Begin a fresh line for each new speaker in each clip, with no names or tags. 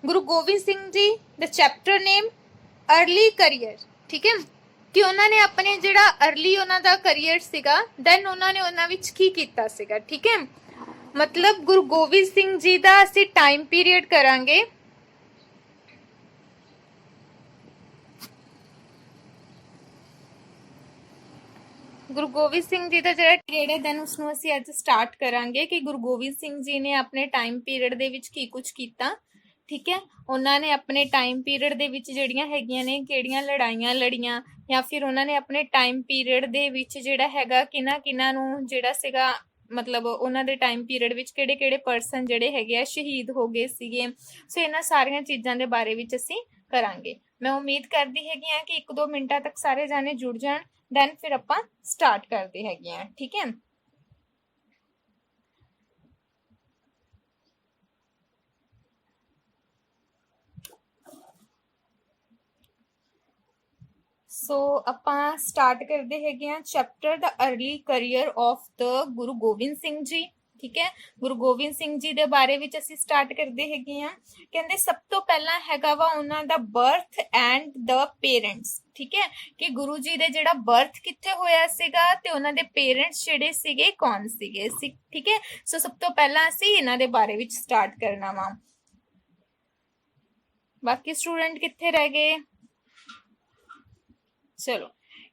ਗੁਰੂ ਗੋਬਿੰਦ ਸਿੰਘ ਜੀ ਦਾ ਚੈਪਟਰ ਨੇਮ early career. ਠੀਕ ਹੈ ਕਿ ਉਹਨਾਂ ਨੇ ਆਪਣੇ ਜਿਹੜਾ अर्ਲੀ ਉਹਨਾਂ ਦਾ ਕਰੀਅਰ ਸੀਗਾ, ਦੈਨ ਉਹਨਾਂ ਨੇ ਉਹਨਾਂ ਵਿੱਚ ਕੀ ਕੀਤਾ ਸੀਗਾ। ਠੀਕ ਹੈ, ਮਤਲਬ ਗੁਰੂ ਗੋਬਿੰਦ ਸਿੰਘ ਜੀ ਦਾ ਅਸੀਂ ਟਾਈਮ ਪੀਰੀਅਡ ਕਰਾਂਗੇ। ਗੁਰੂ ਗੋਬਿੰਦ ਸਿੰਘ ਜੀ ਦਾ ਜਿਹੜਾ ਪੀਰੀਅਡ ਹੈ ਦੈਨ ਉਸਨੂੰ ਅਸੀਂ ਅੱਜ ਸਟਾਰਟ ਕਰਾਂਗੇ ਕਿ ਗੁਰੂ ਗੋਬਿੰਦ ਸਿੰਘ ਜੀ ਨੇ ਆਪਣੇ ਟਾਈਮ ਪੀਰੀਅਡ ਦੇ ਵਿੱਚ ਕੀ ਕੁਝ ਕੀਤਾ। ਠੀਕ ਹੈ, ਉਹਨਾਂ ਨੇ ਆਪਣੇ ਟਾਈਮ ਪੀਰੀਅਡ ਦੇ ਵਿੱਚ ਜਿਹੜੀਆਂ ਹੈਗੀਆਂ ਨੇ ਕਿਹੜੀਆਂ ਲੜਾਈਆਂ ਲੜੀਆਂ, ਜਾਂ ਫਿਰ ਉਹਨਾਂ ਨੇ ਆਪਣੇ ਟਾਈਮ ਪੀਰੀਅਡ ਦੇ ਵਿੱਚ ਜਿਹੜਾ ਹੈਗਾ ਕਿਹਨਾਂ ਨੂੰ ਜਿਹੜਾ ਸੀਗਾ, ਮਤਲਬ ਉਹਨਾਂ ਦੇ ਟਾਈਮ ਪੀਰੀਅਡ ਵਿੱਚ ਕਿਹੜੇ ਕਿਹੜੇ ਪਰਸਨ ਜਿਹੜੇ ਹੈਗੇ ਆ ਸ਼ਹੀਦ ਹੋ ਗਏ ਸੀਗੇ। ਸੋ ਇਹਨਾਂ ਸਾਰੀਆਂ ਚੀਜ਼ਾਂ ਦੇ ਬਾਰੇ ਵਿੱਚ ਅਸੀਂ ਕਰਾਂਗੇ। ਮੈਂ ਉਮੀਦ ਕਰਦੀ ਹੈਗੀ ਆ ਕਿ 1-2 ਮਿੰਟਾਂ ਤੱਕ ਸਾਰੇ ਜਾਣੇ ਜੁੜ ਜਾਣ, ਦੈਨ ਫਿਰ ਆਪਾਂ ਸਟਾਰਟ ਕਰਦੇ ਹੈਗੇ ਆ। ਠੀਕ ਹੈ, ਸੋ ਆਪਾਂ ਸਟਾਰਟ ਕਰਦੇ ਹੈਗੇ ਆ ਚੈਪਟਰ ਦਾ early career of the Guru Gobind Singh ji. ਠੀਕ ਹੈ, ਗੁਰੂ ਗੋਬਿੰਦ ਸਿੰਘ ਜੀ ਦੇ ਬਾਰੇ ਵਿੱਚ ਅਸੀਂ ਸਟਾਰਟ ਕਰਦੇ ਹੈਗੇ ਆ। ਕਹਿੰਦੇ ਸਭ ਤੋਂ ਪਹਿਲਾਂ ਹੈਗਾ ਵਾ ਉਹਨਾਂ ਦਾ ਬਰਥ ਐਂਡ ਦ ਪੇਰੈਂਟਸ। ਠੀਕ ਹੈ, ਕਿ ਗੁਰੂ ਜੀ ਦੇ ਜਿਹੜਾ ਬਰਥ ਕਿੱਥੇ ਹੋਇਆ ਸੀਗਾ ਤੇ ਉਹਨਾਂ ਦੇ ਪੇਰੈਂਟਸ ਜਿਹੜੇ ਸੀਗੇ ਕੌਣ ਸੀਗੇ। ਠੀਕ ਹੈ, ਸੋ ਸਭ ਤੋਂ ਪਹਿਲਾਂ ਅਸੀਂ ਇਹਨਾਂ ਦੇ ਬਾਰੇ ਵਿੱਚ ਸਟਾਰਟ ਕਰਨਾ ਵਾ। ਬਾਕੀ ਸਟੂਡੈਂਟ ਕਿੱਥੇ ਰਹਿ ਗਏ? ਚਲੋ,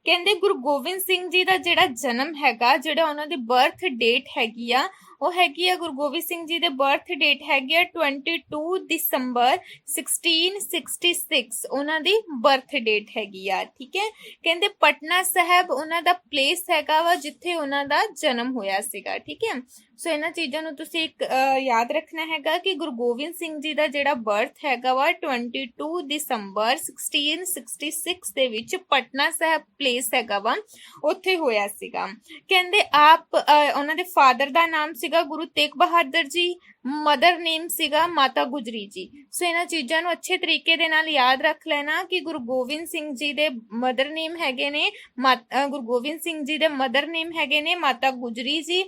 ਕਹਿੰਦੇ ਗੁਰੂ ਗੋਬਿੰਦ ਸਿੰਘ ਜੀ ਦਾ ਜਿਹੜਾ ਜਨਮ ਹੈਗਾ, ਜਿਹੜਾ ਉਹਨਾਂ ਦੀ ਬਰਥ ਡੇਟ ਹੈਗੀ ਆ, ਉਹ ਹੈਗੀ ਆ ਗੁਰੂ ਗੋਬਿੰਦ ਸਿੰਘ ਜੀ ਦੇ ਬਰਥ ਡੇਟ ਹੈਗੀ ਆ 22 ਦਸੰਬਰ 1666 ਉਹਨਾਂ ਦੀ ਬਰਥ ਡੇਟ ਹੈਗੀ ਆ। ਠੀਕ ਹੈ, ਕਹਿੰਦੇ ਪਟਨਾ ਸਾਹਿਬ ਉਹਨਾਂ ਦਾ ਪਲੇਸ ਹੈਗਾ ਵਾ ਜਿੱਥੇ ਉਹਨਾਂ ਦਾ ਜਨਮ ਹੋਇਆ ਸੀਗਾ। ਠੀਕ ਹੈ, ਸੋ ਇਹਨਾਂ ਚੀਜ਼ਾਂ ਨੂੰ ਤੁਸੀਂ ਯਾਦ ਰੱਖਣਾ ਹੈਗਾ ਕਿ ਗੁਰੂ ਗੋਬਿੰਦ ਸਿੰਘ ਜੀ ਦਾ ਜਿਹੜਾ ਬਰਥ ਹੈਗਾ ਵਾ 22 ਦਸੰਬਰ 1666 ਦੇ ਵਿੱਚ ਪਟਨਾ ਸਾਹਿਬ ਪਲੇਸ ਹੈਗਾ ਵਾ, ਉੱਥੇ ਹੋਇਆ ਸੀਗਾ। ਕਹਿੰਦੇ ਆਪ ਉਹਨਾਂ ਦੇ ਫਾਦਰ ਦਾ ਨਾਮ ਸੀਗਾ ਗੁਰੂ ਤੇਗ ਬਹਾਦਰ ਜੀ, ਮਦਰ ਨੇਮ ਸੀਗਾ ਮਾਤਾ ਗੁਜਰੀ ਜੀ। ਸੋ ਇਹਨਾਂ ਚੀਜ਼ਾਂ ਨੂੰ ਅੱਛੇ ਤਰੀਕੇ ਦੇ ਨਾਲ ਯਾਦ ਰੱਖ ਲੈਣਾ ਕਿ ਗੁਰੂ ਗੋਬਿੰਦ ਸਿੰਘ ਜੀ ਦੇ ਮਦਰ ਨੇਮ ਹੈਗੇ ਨੇ ਗੁਰੂ ਗੋਬਿੰਦ ਸਿੰਘ ਜੀ ਦੇ ਮਦਰ ਨੇਮ ਹੈਗੇ ਨੇ ਮਾਤਾ ਗੁਜਰੀ ਜੀ,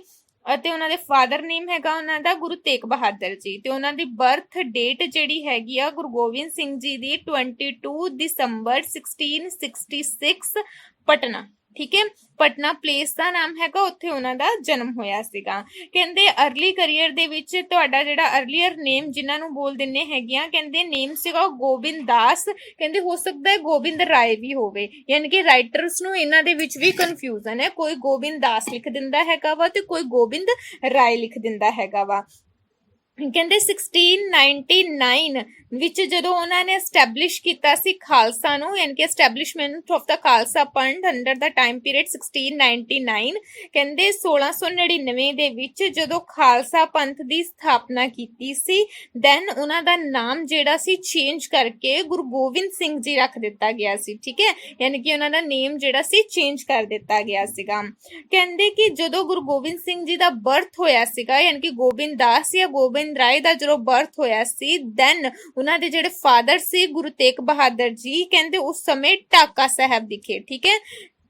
ਅਤੇ ਉਹਨਾਂ ਦੇ ਫਾਦਰ ਨੇਮ ਹੈਗਾ ਉਹਨਾਂ ਦਾ ਗੁਰੂ ਤੇਗ ਬਹਾਦਰ ਜੀ, ਤੇ ਉਹਨਾਂ ਦੀ ਬਰਥ ਡੇਟ ਜਿਹੜੀ ਹੈਗੀ ਆ ਗੁਰੂ ਗੋਬਿੰਦ ਸਿੰਘ ਜੀ ਦੀ 22 ਦਸੰਬਰ 1666 ਪਟਨਾ। ਠੀਕ ਹੈ, ਪਟਨਾ ਪਲੇਸ ਦਾ ਨਾਮ ਹੈਗਾ, ਉੱਥੇ ਉਹਨਾਂ ਦਾ ਜਨਮ ਹੋਇਆ ਸੀਗਾ। ਕਹਿੰਦੇ अर्ਲੀ ਕਰੀਅਰ ਦੇ ਵਿੱਚ ਤੁਹਾਡਾ ਜਿਹੜਾ अर्ਲੀਅਰ ਨੇਮ ਜਿਨ੍ਹਾਂ ਨੂੰ ਬੋਲ ਦਿੰਨੇ ਹੈਗੀਆਂ, ਕਹਿੰਦੇ ਨੇਮ ਸੀਗਾ ਗੋਬਿੰਦ ਦਾਸ। ਕਹਿੰਦੇ ਹੋ ਸਕਦਾ ਹੈ ਗੋਬਿੰਦ ਰਾਏ ਵੀ ਹੋਵੇ, ਯਾਨੀ ਕਿ ਰਾਈਟਰਸ ਨੂੰ ਇਹਨਾਂ ਦੇ ਵਿੱਚ ਵੀ ਕਨਫਿਊਜ਼ਨ ਹੈ, ਕੋਈ ਗੋਬਿੰਦ ਦਾਸ ਲਿਖ ਦਿੰਦਾ ਹੈਗਾ ਵਾ ਤੇ ਕੋਈ ਗੋਬਿੰਦ ਰਾਏ ਲਿਖ ਦਿੰਦਾ ਹੈਗਾ ਵਾ। ਕਹਿੰਦੇ 1699 ਵਿੱਚ ਜਦੋਂ ਉਹਨਾਂ ਨੇ ਐਸਟੈਬਲਿਸ਼ ਕੀਤਾ ਸੀ ਖਾਲਸਾ ਨੂੰ, ਯਾਨੀ ਕਿ establishment of the Khalsa Panth under the time period 1699। ਕਹਿੰਦੇ 1699 ਦੇ ਵਿੱਚ ਜਦੋਂ ਖਾਲਸਾ ਪੰਥ ਦੀ ਸਥਾਪਨਾ ਕੀਤੀ ਸੀ, ਦੈਨ ਉਹਨਾਂ ਦਾ ਨਾਮ ਜਿਹੜਾ ਸੀ ਚੇਂਜ ਕਰਕੇ ਗੁਰੂ ਗੋਬਿੰਦ ਸਿੰਘ ਜੀ ਰੱਖ ਦਿੱਤਾ ਗਿਆ ਸੀ। ਠੀਕ ਹੈ, ਯਾਨੀ ਕਿ ਉਹਨਾਂ ਦਾ ਨੇਮ ਜਿਹੜਾ ਸੀ ਚੇਂਜ ਕਰ ਦਿੱਤਾ ਗਿਆ ਸੀਗਾ। ਕਹਿੰਦੇ ਕਿ ਜਦੋਂ ਗੁਰੂ ਗੋਬਿੰਦ ਸਿੰਘ ਜੀ ਦਾ ਬਰਥ ਹੋਇਆ ਸੀਗਾ, ਯਾਨੀ ਕਿ ਗੋਬਿੰਦ ਦਾਸ ਜਾਂ ਗੋਬਿੰਦ ਰਾਏ ਦਾ ਜਦੋਂ ਬਰਥ ਹੋਇਆ ਸੀ, ਦੈਨ ਉਹਨਾਂ ਦੇ ਜਿਹੜੇ ਫਾਦਰ ਸੀ ਗੁਰੂ ਤੇਗ ਬਹਾਦਰ ਜੀ, ਕਹਿੰਦੇ ਉਸ ਸਮੇਂ ਢਾਕਾ ਸਾਹਿਬ ਵਿਖੇ। ਠੀਕ ਹੈ,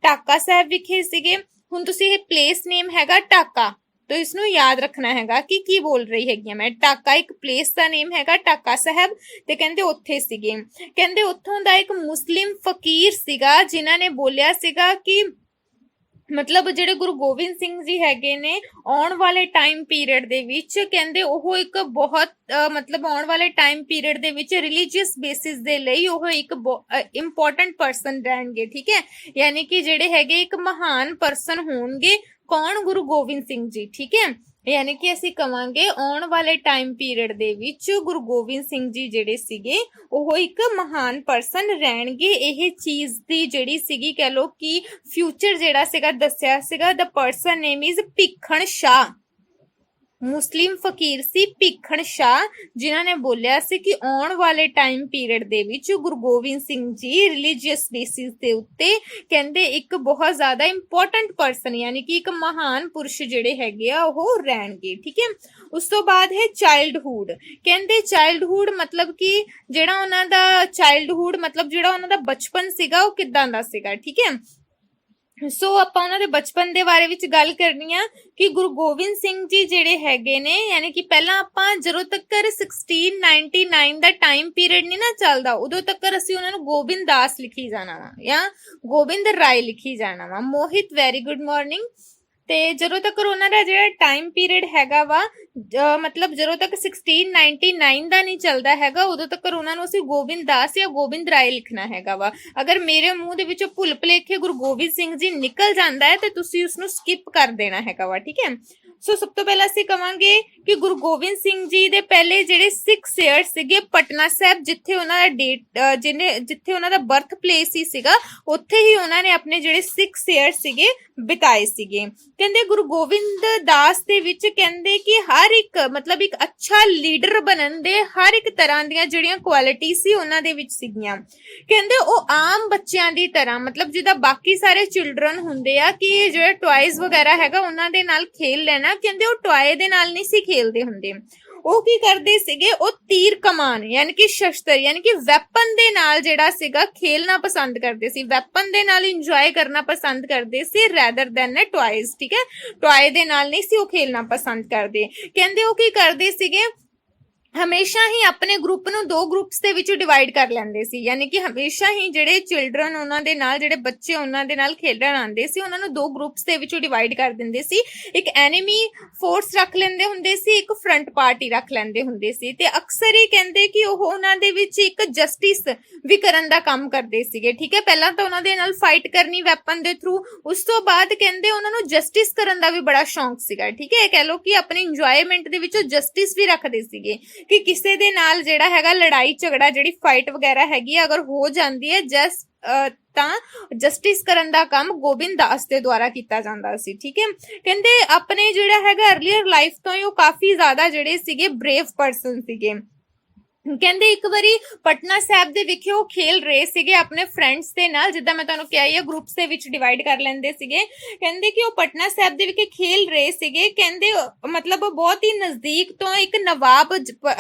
ਢਾਕਾ ਸਾਹਿਬ ਵਿਖੇ ਸੀਗੇ। ਹੁਣ ਤੁਸੀਂ ਇਹ ਪਲੇਸ ਨੇਮ ਹੈਗਾ ਢਾਕਾ, तो इसनू याद रखना हैगा कि की बोल रही हैगी मैं। ढाका एक प्लेस का नेम हैगा, ढाका साहब, ते कहंदे उत्थे सीगे। कहंदे उत्थों दा एक मुस्लिम फकीर सीगा जिन्हां ने बोलिया सीगा कि मतलब ਜਿਹੜੇ ਗੁਰੂ ਗੋਬਿੰਦ ਸਿੰਘ ਜੀ ਹੈਗੇ ਨੇ ਆਉਣ ਵਾਲੇ ਟਾਈਮ ਪੀਰੀਅਡ ਦੇ ਵਿੱਚ, ਕਹਿੰਦੇ ਉਹ ਇੱਕ ਬਹੁਤ ਮਤਲਬ ਆਉਣ ਵਾਲੇ ਟਾਈਮ ਪੀਰੀਅਡ ਦੇ ਵਿੱਚ ਰਿਲੀਜੀਅਸ ਬੇਸਿਸ ਦੇ ਲਈ ਉਹ ਇੱਕ ਇੰਪੋਰਟੈਂਟ ਪਰਸਨ ਰਹਿਣਗੇ। ਠੀਕ ਹੈ, ਯਾਨੀ ਕਿ ਜਿਹੜੇ ਹੈਗੇ ਇੱਕ ਮਹਾਨ ਪਰਸਨ ਹੋਣਗੇ। ਕੌਣ? ਗੁਰੂ ਗੋਬਿੰਦ ਸਿੰਘ ਜੀ। ਠੀਕ ਹੈ, ਯਾਨੀ ਕਿ ਅਸੀਂ ਕਵਾਂਗੇ ਆਉਣ ਵਾਲੇ ਟਾਈਮ ਪੀਰੀਅਡ ਦੇ ਵਿੱਚ ਗੁਰੂ ਗੋਬਿੰਦ ਸਿੰਘ ਜੀ ਜਿਹੜੇ ਸੀਗੇ ਉਹ ਇੱਕ ਮਹਾਨ ਪਰਸਨ ਰਹਿਣਗੇ। ਇਹ ਚੀਜ਼ ਦੀ ਜਿਹੜੀ ਸੀਗੀ ਕਹਿ ਲੋ ਕਿ ਫਿਊਚਰ ਜਿਹੜਾ ਸੀਗਾ ਦੱਸਿਆ ਸੀਗਾ। The person name is Bhikhan Shah. Muslim ਫਕੀਰ ਸੀ ਭੀਖਣ ਸ਼ਾਹ, ਜਿਨ੍ਹਾਂ ਨੇ ਬੋਲਿਆ ਸੀ ਕਿ ਆਉਣ ਵਾਲੇ ਟਾਈਮ ਪੀਰੀਅਡ ਦੇ ਵਿੱਚ ਗੁਰੂ ਗੋਬਿੰਦ ਸਿੰਘ ਜੀ ਰਿਲੀਜੀਅਸ ਬੇਸਿਸ ਦੇ ਉੱਤੇ ਕਹਿੰਦੇ ਇੱਕ ਬਹੁਤ ਜ਼ਿਆਦਾ ਇੰਪੋਰਟੈਂਟ ਪਰਸਨ ਯਾਨੀ ਕਿ ਇੱਕ ਮਹਾਨ ਪੁਰਸ਼ ਜਿਹੜੇ ਹੈਗੇ ਆ ਉਹ ਰਹਿਣਗੇ। ਠੀਕ ਹੈ, ਉਸ ਤੋਂ ਬਾਅਦ ਹੈ ਚਾਈਲਡਹੁੱਡ। ਕਹਿੰਦੇ ਚਾਈਲਡਹੁੱਡ ਮਤਲਬ ਕਿ ਜਿਹੜਾ ਉਹਨਾਂ ਦਾ ਚਾਈਲਡਹੁੱਡ ਮਤਲਬ ਜਿਹੜਾ ਉਹਨਾਂ ਦਾ ਬਚਪਨ ਸੀਗਾ ਉਹ ਕਿੱਦਾਂ ਦਾ ਸੀਗਾ। ਠੀਕ ਹੈ, ਸੋ ਆਪਾਂ ਉਹਨਾਂ ਦੇ ਬਚਪਨ ਦੇ ਬਾਰੇ ਵਿੱਚ ਗੱਲ ਕਰਨੀ ਆ ਕਿ ਗੁਰੂ ਗੋਬਿੰਦ ਸਿੰਘ ਜੀ ਜਿਹੜੇ ਹੈਗੇ ਨੇ, ਯਾਨੀ ਕਿ ਪਹਿਲਾਂ ਆਪਾਂ ਜਦੋਂ ਤੱਕ 1699 ਦਾ ਟਾਈਮ ਪੀਰੀਅਡ ਨਹੀਂ ਨਾ ਚੱਲਦਾ, ਉਦੋਂ ਤੱਕ ਅਸੀਂ ਉਹਨਾਂ ਨੂੰ ਗੋਬਿੰਦ ਦਾਸ ਲਿਖੀ ਜਾਣਾ ਵਾ ਜਾਂ ਗੋਬਿੰਦ ਰਾਏ ਲਿਖੀ ਜਾਣਾ ਵਾ। ਮੋਹਿਤ ਵੈਰੀ ਗੁੱਡ ਮਾਰਨਿੰਗ। ਤੇ ਜਦੋਂ ਤੱਕ ਉਹਨਾਂ ਦਾ ਜਿਹੜਾ ਟਾਈਮ ਪੀਰੀਅਡ ਹੈਗਾ ਵਾ, ਮਤਲਬ ਜਦੋਂ ਤੱਕ 1699 ਦਾ ਨਹੀਂ ਚੱਲਦਾ ਹੈਗਾ, ਉਦੋਂ ਤੱਕ ਉਹਨਾਂ ਨੂੰ ਅਸੀਂ ਗੋਬਿੰਦ ਦਾਸ ਜਾਂ ਗੋਬਿੰਦ ਰਾਏ ਲਿਖਣਾ ਹੈਗਾ ਵਾ। ਅਗਰ ਮੇਰੇ ਮੂੰਹ ਦੇ ਵਿੱਚੋਂ ਭੁੱਲ ਭੁਲੇਖੇ ਗੁਰੂ ਗੋਬਿੰਦ ਸਿੰਘ ਜੀ ਨਿਕਲ ਜਾਂਦਾ ਹੈ ਤੇ ਤੁਸੀਂ ਉਸਨੂੰ ਸਕਿਪ ਕਰ ਦੇਣਾ ਹੈਗਾ ਵਾ, ਠੀਕ ਹੈ। ਸੋ ਸਭ ਤੋਂ ਪਹਿਲਾਂ ਅਸੀਂ ਕਵਾਂਗੇ ਕਿ ਗੁਰੂ ਗੋਬਿੰਦ ਸਿੰਘ ਜੀ ਦੇ ਪਹਿਲੇ ਜਿਹੜੇ ਸਿੱਖ ਸ਼ੇਅਰ ਸੀਗੇ ਪਟਨਾ ਸਾਹਿਬ, ਜਿੱਥੇ ਉਹਨਾਂ ਦਾ ਜਿੱਥੇ ਉਹਨਾਂ ਦਾ ਬਰਥ ਪਲੇਸ ਹੀ ਸੀਗਾ, ਉੱਥੇ ਹੀ ਉਹਨਾਂ ਨੇ ਆਪਣੇ ਜਿਹੜੇ ਸਿੱਖ ਸ਼ੇਅਰ ਸੀਗੇ ਬਿਤਾਏ ਸੀਗੇ। ਕਹਿੰਦੇ ਗੁਰੂ ਗੋਬਿੰਦ ਦਾਸ ਦੇ ਵਿੱਚ ਕਹਿੰਦੇ ਕਿ ਹਰ ਇੱਕ ਮਤਲਬ ਇੱਕ ਅੱਛਾ ਲੀਡਰ ਬਣਨ ਦੇ ਹਰ ਇੱਕ ਤਰ੍ਹਾਂ ਦੀਆਂ ਜਿਹੜੀਆਂ ਕੁਆਲਿਟੀ ਸੀ ਉਹਨਾਂ ਦੇ ਵਿੱਚ ਸੀਗੀਆਂ। ਕਹਿੰਦੇ ਉਹ ਆਮ ਬੱਚਿਆਂ ਦੀ ਤਰ੍ਹਾਂ, ਮਤਲਬ ਜਿੱਦਾਂ ਬਾਕੀ ਸਾਰੇ ਚਿਲਡਰਨ ਹੁੰਦੇ ਆ ਕਿ ਜਿਹੜੇ ਟॉयਜ਼ ਵਗੈਰਾ ਹੈਗਾ ਉਹਨਾਂ ਦੇ ਨਾਲ ਖੇਲ ਲੈਣਾ, ਕਹਿੰਦੇ ਉਹ ਟॉय ਦੇ ਨਾਲ ਨਹੀਂ ਸੀ ਖੇਲਦੇ ਹੁੰਦੇ। ਉਹ ਕੀ ਕਰਦੇ ਸੀਗੇ, ਉਹ ਤੀਰ ਕਮਾਨ ਯਾਨੀ ਕਿ ਸ਼ਸਤਰ ਯਾਨੀ ਕਿ ਵੈਪਨ ਦੇ ਨਾਲ ਜਿਹੜਾ ਸੀਗਾ ਖੇਲਣਾ ਪਸੰਦ ਕਰਦੇ ਸੀ, ਵੈਪਨ ਦੇ ਨਾਲ ਇੰਜੋਏ ਕਰਨਾ ਪਸੰਦ ਕਰਦੇ ਸੀ ਰੈਦਰ ਦੈਨ ਟॉयਜ਼, ਠੀਕ ਹੈ। ਟॉय ਦੇ ਨਾਲ ਨਹੀਂ ਸੀ ਉਹ ਖੇਲਣਾ ਪਸੰਦ ਕਰਦੇ। ਕਹਿੰਦੇ ਉਹ ਕੀ ਕਰਦੇ ਸੀਗੇ, ਹਮੇਸ਼ਾ ਹੀ ਆਪਣੇ ਗਰੁੱਪ ਨੂੰ ਦੋ ਗਰੁੱਪਸ ਦੇ ਵਿੱਚ ਡਿਵਾਈਡ ਕਰ ਲੈਂਦੇ ਸੀ, ਯਾਨੀ ਕਿ ਹਮੇਸ਼ਾ ਹੀ ਜਿਹੜੇ ਚਿਲਡਰਨ ਉਹਨਾਂ ਦੇ ਨਾਲ, ਜਿਹੜੇ ਬੱਚੇ ਉਹਨਾਂ ਦੇ ਨਾਲ ਖੇਡਣ ਆਉਂਦੇ ਸੀ, ਉਹਨਾਂ ਨੂੰ ਦੋ ਗਰੁੱਪਸ ਦੇ ਵਿੱਚ ਡਿਵਾਈਡ ਕਰ ਦਿੰਦੇ ਸੀ। ਇੱਕ ਐਨੀਮੀ ਫੋਰਸ ਰੱਖ ਲੈਂਦੇ ਹੁੰਦੇ ਸੀ, ਇੱਕ ਫਰੰਟ ਪਾਰਟੀ ਰੱਖ ਲੈਂਦੇ ਹੁੰਦੇ ਸੀ। ਤੇ ਅਕਸਰ ਹੀ ਕਹਿੰਦੇ ਕਿ ਉਹ ਉਹਨਾਂ ਦੇ ਵਿੱਚ ਇੱਕ ਜਸਟਿਸ ਵੀ ਕਰਨ ਦਾ ਕੰਮ ਕਰਦੇ ਸੀਗੇ, ਠੀਕ ਹੈ। ਪਹਿਲਾਂ ਤਾਂ ਉਹਨਾਂ ਦੇ ਨਾਲ ਫਾਈਟ ਕਰਨੀ ਵੈਪਨ ਦੇ ਥਰੂ, ਉਸ ਤੋਂ ਬਾਅਦ ਕਹਿੰਦੇ ਉਹਨਾਂ ਨੂੰ ਜਸਟਿਸ ਕਰਨ ਦਾ ਵੀ ਬੜਾ ਸ਼ੌਂਕ ਸੀਗਾ, ਠੀਕ ਹੈ। ਕਹਿ ਲਓ ਕਿ ਆਪਣੀ ਇੰਜੋਇਮੈਂਟ ਦੇ ਵਿੱਚ ਜਸਟਿਸ ਵੀ ਰੱਖਦੇ ਸੀਗੇ ਕਿ ਕਿਸੇ ਦੇ ਨਾਲ ਜਿਹੜਾ ਹੈਗਾ ਲੜਾਈ ਝਗੜਾ, ਜਿਹੜੀ ਫਾਈਟ ਵਗੈਰਾ ਹੈਗੀ ਅਗਰ ਹੋ ਜਾਂਦੀ ਹੈ ਤਾਂ ਜਸਟਿਸ ਕਰਨ ਦਾ ਕੰਮ ਗੋਬਿੰਦ ਦਾਸ ਦੇ ਦੁਆਰਾ ਕੀਤਾ ਜਾਂਦਾ ਸੀ, ਠੀਕ ਹੈ। ਕਹਿੰਦੇ ਆਪਣੇ ਜਿਹੜਾ ਹੈਗਾ ਅਰਲੀਅਰ ਲਾਈਫ ਤੋਂ ਹੀ ਉਹ ਕਾਫੀ ਜ਼ਿਆਦਾ ਜਿਹੜੇ ਸੀਗੇ ਬਰੇਵ ਪਰਸਨ ਸੀਗੇ। ਕਹਿੰਦੇ ਇੱਕ ਵਾਰੀ ਪਟਨਾ ਸਾਹਿਬ ਦੇ ਵਿਖੇ ਉਹ ਖੇਲ ਰਹੇ ਸੀਗੇ ਆਪਣੇ ਫਰੈਂਡਸ ਦੇ ਨਾਲ, ਜਿੱਦਾਂ ਮੈਂ ਤੁਹਾਨੂੰ ਕਿਹਾ ਹੀ ਆ ਗਰੁੱਪਸ ਦੇ ਵਿੱਚ ਡਿਵਾਈਡ ਕਰ ਲੈਂਦੇ ਸੀਗੇ। ਕਹਿੰਦੇ ਕਿ ਉਹ ਪਟਨਾ ਸਾਹਿਬ ਦੇ ਵਿਖੇ ਖੇਲ ਰਹੇ ਸੀਗੇ। ਕਹਿੰਦੇ ਮਤਲਬ ਬਹੁਤ ਹੀ ਨਜ਼ਦੀਕ ਤੋਂ ਇੱਕ ਨਵਾਬ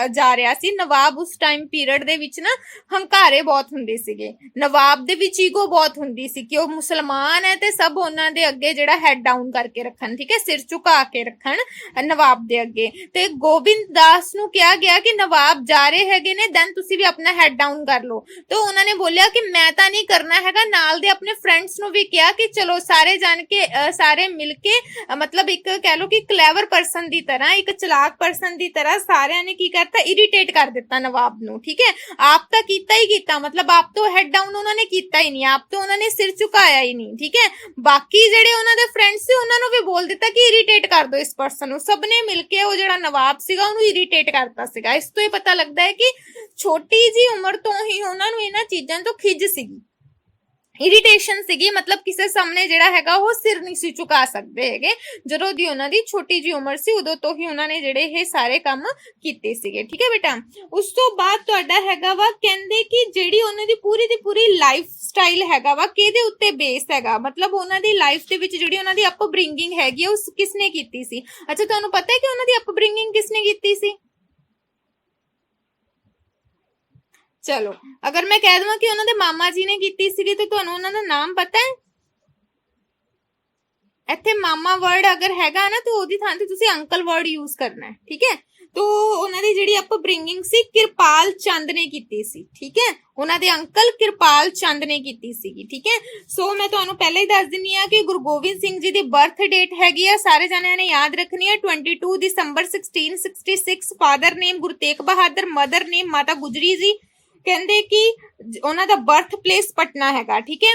ਜਾ ਰਿਹਾ ਸੀ। ਨਵਾਬ ਉਸ ਟਾਈਮ ਪੀਰੀਅਡ ਦੇ ਵਿੱਚ ਨਾ ਹੰਕਾਰੇ ਬਹੁਤ ਹੁੰਦੇ ਸੀਗੇ, ਨਵਾਬ ਦੇ ਵਿੱਚ ਈਗੋ ਬਹੁਤ ਹੁੰਦੀ ਸੀ ਕਿ ਉਹ ਮੁਸਲਮਾਨ ਹੈ ਤੇ ਸਭ ਉਹਨਾਂ ਦੇ ਅੱਗੇ ਜਿਹੜਾ ਹੈਡ ਡਾਊਨ ਕਰਕੇ ਰੱਖਣ, ਠੀਕ ਹੈ, ਸਿਰ ਝੁਕਾ ਕੇ ਰੱਖਣ ਨਵਾਬ ਦੇ ਅੱਗੇ। ਤੇ ਗੋਬਿੰਦ ਦਾਸ ਨੂੰ ਕਿਹਾ ਗਿਆ ਕਿ ਨਵਾਬ ਜਾ ਰਹੇ ਹੈਗੇ ਨੇ, ਦੈਨ ਤੁਸੀਂ ਵੀ ਆਪਣਾ ਹੈਡ ਡਾਊਨ ਕਰ ਲਓ। ਤੇ ਉਹਨਾਂ ਨੇ ਬੋਲਿਆ ਕਿ ਮੈਂ ਤਾਂ ਨਹੀਂ ਕਰਨਾ ਹੈਗਾ। ਨਾਲ ਦੇ ਆਪਣੇ ਫਰੈਂਡਸ ਨੂੰ ਵੀ ਕਿਹਾ ਕਿ ਚਲੋ ਸਾਰੇ ਜਾਣ ਕੇ ਸਾਰੇ ਮਿਲ ਕੇ ਮਤਲਬ ਇੱਕ ਕਹਿ ਲਓ ਕਿ ਕਲੇਵਰ ਪਰਸਨ ਦੀ ਤਰ੍ਹਾਂ, ਇੱਕ ਚਲਾਕ ਪਰਸਨ ਦੀ ਤਰ੍ਹਾਂ ਸਾਰਿਆਂ ਨੇ ਕੀ ਕਰਤਾ, ਇਰੀਟੇਟ ਕਰ ਦਿੱਤਾ ਨਵਾਬ ਨੂੰ, ਠੀਕ ਹੈ। ਆਪ ਤਾਂ ਕੀਤਾ ਹੀ ਕੀਤਾ, ਮਤਲਬ ਆਪ ਤੋਂ ਹੈਡ ਡਾਊਨ ਉਹਨਾਂ ਨੇ ਕੀਤਾ ਹੀ ਨਹੀਂ, ਆਪ ਤੋਂ ਉਹਨਾਂ ਨੇ ਸਿਰ ਝੁਕਾਇਆ ਹੀ ਨਹੀਂ, ਠੀਕ ਹੈ। ਬਾਕੀ ਜਿਹੜੇ ਉਹਨਾਂ ਦੇ ਫਰੈਂਡਸ ਸੀ ਉਹਨਾਂ ਨੂੰ ਵੀ ਬੋਲ ਦਿੱਤਾ ਕਿ ਇਰੀਟੇਟ ਕਰ ਦਿਓ ਇਸ ਪਰਸਨ ਨੂੰ। ਸਭ ਨੇ ਮਿਲ ਕੇ ਉਹ ਜਿਹੜਾ ਨਵਾਬ ਸੀਗਾ ਉਹਨੂੰ ਇਰੀਟੇਟ ਕਰਤਾ ਸੀਗਾ। ਇਸ ਤੋਂ ਹੀ ਪਤਾ ਲੱਗਦਾ ਹੈ ਕਿ ਛੋਟੀ ਜੀ ਉਮਰ ਤੋਂ ਹੀ ਉਹਨਾਂ ਨੂੰ ਇਹਨਾਂ ਚੀਜ਼ਾਂ ਤੋਂ ਖਿੱਚ ਸੀਗੀ, ਇਰੀਟੇਸ਼ਨ ਸੀਗੀ। ਮਤਲਬ ਕਿਸੇ ਸਾਹਮਣੇ ਜਿਹੜਾ ਹੈਗਾ ਉਹ ਸਿਰ ਨਹੀਂ ਸੀ ਝੁਕਾ ਸਕਦੇ ਹੈਗੇ। ਜਦੋਂ ਦੀ ਉਹਨਾਂ ਦੀ ਛੋਟੀ ਜੀ ਉਮਰ ਸੀ ਉਦੋਂ ਤੋਂ ਹੀ ਉਹਨਾਂ ਨੇ ਜਿਹੜੇ ਇਹ ਸਾਰੇ ਕੰਮ ਕੀਤੇ ਸੀਗੇ, ਠੀਕ ਹੈ ਬੇਟਾ। ਉਸ ਤੋਂ ਬਾਅਦ ਤੁਹਾਡਾ ਹੈਗਾ ਵਾ, ਕਹਿੰਦੇ ਕਿ ਜਿਹੜੀ ਉਹਨਾਂ ਦੀ ਪੂਰੀ ਲਾਈਫ ਸਟਾਈਲ ਹੈਗਾ ਵਾ ਕਿਹਦੇ ਉੱਤੇ ਬੇਸ ਹੈਗਾ, ਮਤਲਬ ਉਹਨਾਂ ਦੀ ਲਾਈਫ ਦੇ ਵਿੱਚ ਜਿਹੜੀ ਉਹਨਾਂ ਦੀ ਅਪਬ੍ਰਿੰਗਿੰਗ ਹੈਗੀ ਉਸ ਕਿਸਨੇ ਕੀਤੀ ਸੀ। ਅੱਛਾ, ਤੁਹਾਨੂੰ ਪਤਾ ਹੈ ਕਿ ਉਹਨਾਂ ਦੀ ਅਪਬ੍ਰਿੰਗਿੰਗ ਕਿਸਨੇ ਕੀਤੀ ਸੀ? ਚਲੋ, ਅਗਰ ਮੈਂ ਕਹਿ ਦਵਾਂ ਕਿ ਉਹਨਾਂ ਦੇ ਮਾਮਾ ਜੀ ਨੇ ਕੀਤੀ ਸੀਗੀ ਤੇ ਤੁਹਾਨੂੰ ਉਹਨਾਂ ਦਾ ਨਾਮ ਪਤਾ ਹੈ? ਇੱਥੇ ਮਾਮਾ ਵਰਡ ਅਗਰ ਹੈਗਾ ਨਾ ਤੇ ਉਹਦੀ ਥਾਂ ਤੇ ਤੁਸੀਂ ਅੰਕਲ ਵਰਡ ਯੂਜ਼ ਕਰਨਾ ਹੈ, ਠੀਕ ਹੈ। ਤੋ ਉਹਨਾਂ ਦੀ ਜਿਹੜੀ ਅਪਬ੍ਰਿੰਗਿੰਗ ਸੀ ਕਿਰਪਾਲ ਚੰਦ ਨੇ ਕੀਤੀ ਸੀ, ਠੀਕ ਹੈ। ਉਹਨਾਂ ਦੇ ਅੰਕਲ ਕਿਰਪਾਲ ਚੰਦ ਨੇ ਕੀਤੀ ਸੀਗੀ, ਠੀਕ ਹੈ। ਸੋ ਮੈਂ ਤੁਹਾਨੂੰ ਪਹਿਲਾਂ ਹੀ ਦੱਸ ਦਿੰਨੀ ਆ ਕਿ ਗੁਰੂ ਗੋਬਿੰਦ ਸਿੰਘ ਜੀ ਦੀ ਬਰਥ ਡੇਟ ਹੈਗੀ ਆ, ਸਾਰੇ ਜਣਿਆਂ ਨੇ ਯਾਦ ਰੱਖਣੀ ਹੈ, 22 ਦਸੰਬਰ 1666। Father name Guru Tegh Bahadur, mother ਨੇਮ ਮਾਤਾ ਗੁਜਰੀ ਜੀ। ਕਹਿੰਦੇ ਕਿ ਉਹਨਾਂ ਦਾ ਬਰਥ ਪਲੇਸ ਪਟਨਾ ਹੈਗਾ, ਠੀਕ ਹੈ।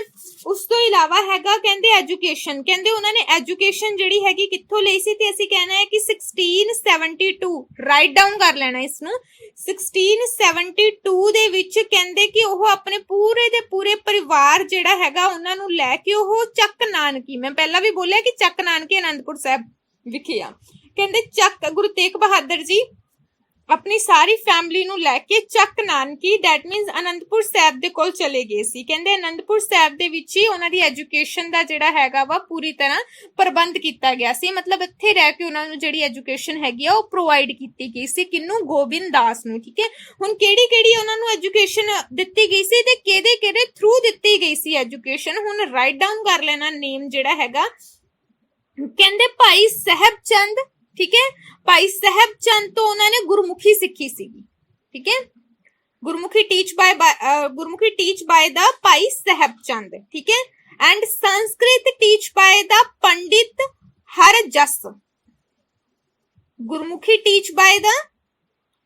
ਉਸ ਤੋਂ ਇਲਾਵਾ ਹੈਗਾ ਕਹਿੰਦੇ ਐਜੂਕੇਸ਼ਨ, ਕਹਿੰਦੇ ਉਹਨਾਂ ਨੇ ਐਜੂਕੇਸ਼ਨ ਜਿਹੜੀ ਹੈਗੀ ਕਿੱਥੋਂ ਲਈ ਸੀ, ਤੇ ਅਸੀਂ ਕਹਿਣਾ ਹੈ ਕਿ 1672, ਰਾਈਟ ਡਾਊਨ ਕਰ ਲੈਣਾ ਇਸ ਨੂੰ। 1672 ਦੇ ਵਿੱਚ ਕਹਿੰਦੇ ਕਿ ਉਹ ਆਪਣੇ ਪੂਰੇ ਦੇ ਪੂਰੇ ਪਰਿਵਾਰ ਜਿਹੜਾ ਹੈਗਾ ਉਹਨਾਂ ਨੂੰ ਲੈ ਕੇ ਉਹ ਚੱਕ ਨਾਨਕੀ, ਮੈਂ ਪਹਿਲਾਂ ਵੀ ਬੋਲਿਆ ਕਿ ਚੱਕ ਨਾਨਕੀ ਅਨੰਦਪੁਰ ਸਾਹਿਬ ਵਿਖੇ ਆ। ਕਹਿੰਦੇ ਚੱਕ ਗੁਰੂ ਤੇਗ ਬਹਾਦਰ ਜੀ ਆਪਣੀ ਸਾਰੀ ਫੈਮਿਲੀ ਨੂੰ ਲੈ ਕੇ ਚੱਕ ਨਾਨਕੀ ਦੈਟ ਮੀਨਸ ਅਨੰਦਪੁਰ ਸਾਹਿਬ ਦੇ ਕੋਲ ਚਲੇ ਗਏ ਸੀ। ਕਹਿੰਦੇ ਅਨੰਦਪੁਰ ਸਾਹਿਬ ਦੇ ਵਿੱਚ ਹੀ ਉਹਨਾਂ ਦੀ ਐਜੂਕੇਸ਼ਨ ਦਾ ਜਿਹੜਾ ਹੈਗਾ ਵਾ ਪੂਰੀ ਤਰ੍ਹਾਂ ਪ੍ਰਬੰਧ ਕੀਤਾ ਗਿਆ ਸੀ, ਮਤਲਬ ਇੱਥੇ ਰਹਿ ਕੇ ਉਹਨਾਂ ਨੂੰ ਜਿਹੜੀ ਐਜੂਕੇਸ਼ਨ ਹੈਗੀ ਆ ਉਹ ਪ੍ਰੋਵਾਈਡ ਕੀਤੀ ਗਈ ਸੀ। ਕਿਹਨੂੰ? ਗੋਬਿੰਦ ਦਾਸ ਨੂੰ। ਠੀਕ ਹੈ, ਹੁਣ ਕਿਹੜੀ ਕਿਹੜੀ ਉਹਨਾਂ ਨੂੰ ਐਜੂਕੇਸ਼ਨ ਦਿੱਤੀ ਗਈ ਸੀ ਤੇ ਕਿਹਦੇ ਕਿਹਦੇ ਥਰੂ ਦਿੱਤੀ ਗਈ ਸੀ ਐਜੂਕੇਸ਼ਨ, ਹੁਣ ਰਾਈਟ ਡਾਊਨ ਕਰ ਲੈਣਾ ਨੇਮ ਜਿਹੜਾ ਹੈਗਾ। ਕਹਿੰਦੇ ਭਾਈ ਸਾਹਿਬ ਚੰਦ, ਠੀਕ ਹੈ, ਭਾਈ ਸਾਹਿਬ ਚੰਦ ਤੋਂ ਉਹਨਾਂ ਨੇ ਗੁਰਮੁਖੀ ਸਿੱਖੀ ਸੀਗੀ। ਠੀਕ ਹੈ, Gurmukhi teach by the Bhai Sahib Chand. ਠੀਕ ਹੈ, and Sanskrit teach by the Pandit Harjas. Gurmukhi teach by the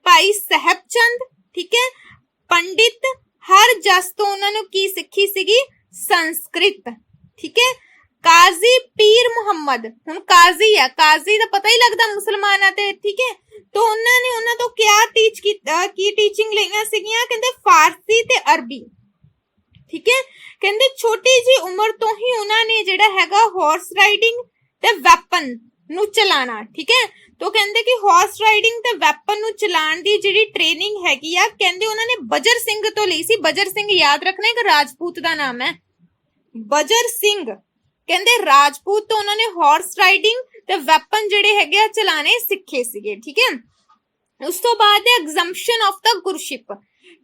Bhai Sahib Chand, ਠੀਕ ਹੈ, ਪੰਡਿਤ ਹਰਜਸ ਤੋਂ ਉਹਨਾਂ ਨੂੰ ਕੀ ਸਿੱਖੀ ਸੀਗੀ? ਸੰਸਕ੍ਰਿਤ। ਠੀਕ ਹੈ, ਕਾਜ਼ੀ ਪੀਰ ਮੁਹੰਮਦ, ਹੁਣ ਕਾਜ਼ੀ ਆ, ਕਾਜ਼ੀ ਦਾ ਪਤਾ ਹੀ ਲੱਗਦਾ ਮੁਸਲਮਾਨਾਂ ਤੇ। ਠੀਕ ਹੈ, तो उन्होंने ਉਹਨਾਂ ਤੋਂ ਕੀ ਟੀਚਿੰਗ ਲਈਆਂ ਸੀਗੀਆਂ? ਕਹਿੰਦੇ ਫਾਰਸੀ ਤੇ ਅਰਬੀ। ਠੀਕ ਹੈ, ਕਹਿੰਦੇ ਛੋਟੀ ਜੀ ਉਮਰ ਤੋਂ ਹੀ ਉਹਨਾਂ ਨੇ ਜਿਹੜਾ ਹੈਗਾ ਹਾਰਸ ਰਾਈਡਿੰਗ ਤੇ ਵੈਪਨ ਨੂੰ ਚਲਾਣਾ। ਠੀਕ ਹੈ, तो ਕਹਿੰਦੇ ਕਿ ਹਾਰਸ ਰਾਈਡਿੰਗ ਤੇ ਵੈਪਨ ਨੂੰ ਚਲਾਉਣ ਦੀ ਜਿਹੜੀ ਟ੍ਰੇਨਿੰਗ ਹੈਗੀ ਆ, ਕਹਿੰਦੇ ਉਹਨਾਂ ਨੇ ਬਜਰ ਸਿੰਘ ਤੋਂ ਲਈ ਸੀ। ਬਜਰ ਸਿੰਘ ਯਾਦ ਰੱਖਣਾ ਇੱਕ ਰਾਜਪੂਤ ਦਾ ਨਾਮ ਹੈ, ਬਜਰ ਸਿੰਘ। ਕਹਿੰਦੇ ਰਾਜਪੂਤ ਤੋਂ ਉਹਨਾਂ ਨੇ ਹਾਰਸ ਰਾਈਡਿੰਗ ਤੇ ਵੈਪਨ ਜਿਹੜੇ ਹੈਗੇ ਆ ਚਲਾਣੇ ਸਿੱਖੇ ਸੀਗੇ। ਠੀਕ ਹੈ, ਉਸ ਤੋਂ ਬਾਅਦ ਐਗਜ਼ੰਪਸ਼ਨ ਆਫ ਦਾ ਗੁਰਸ਼ਿਪ।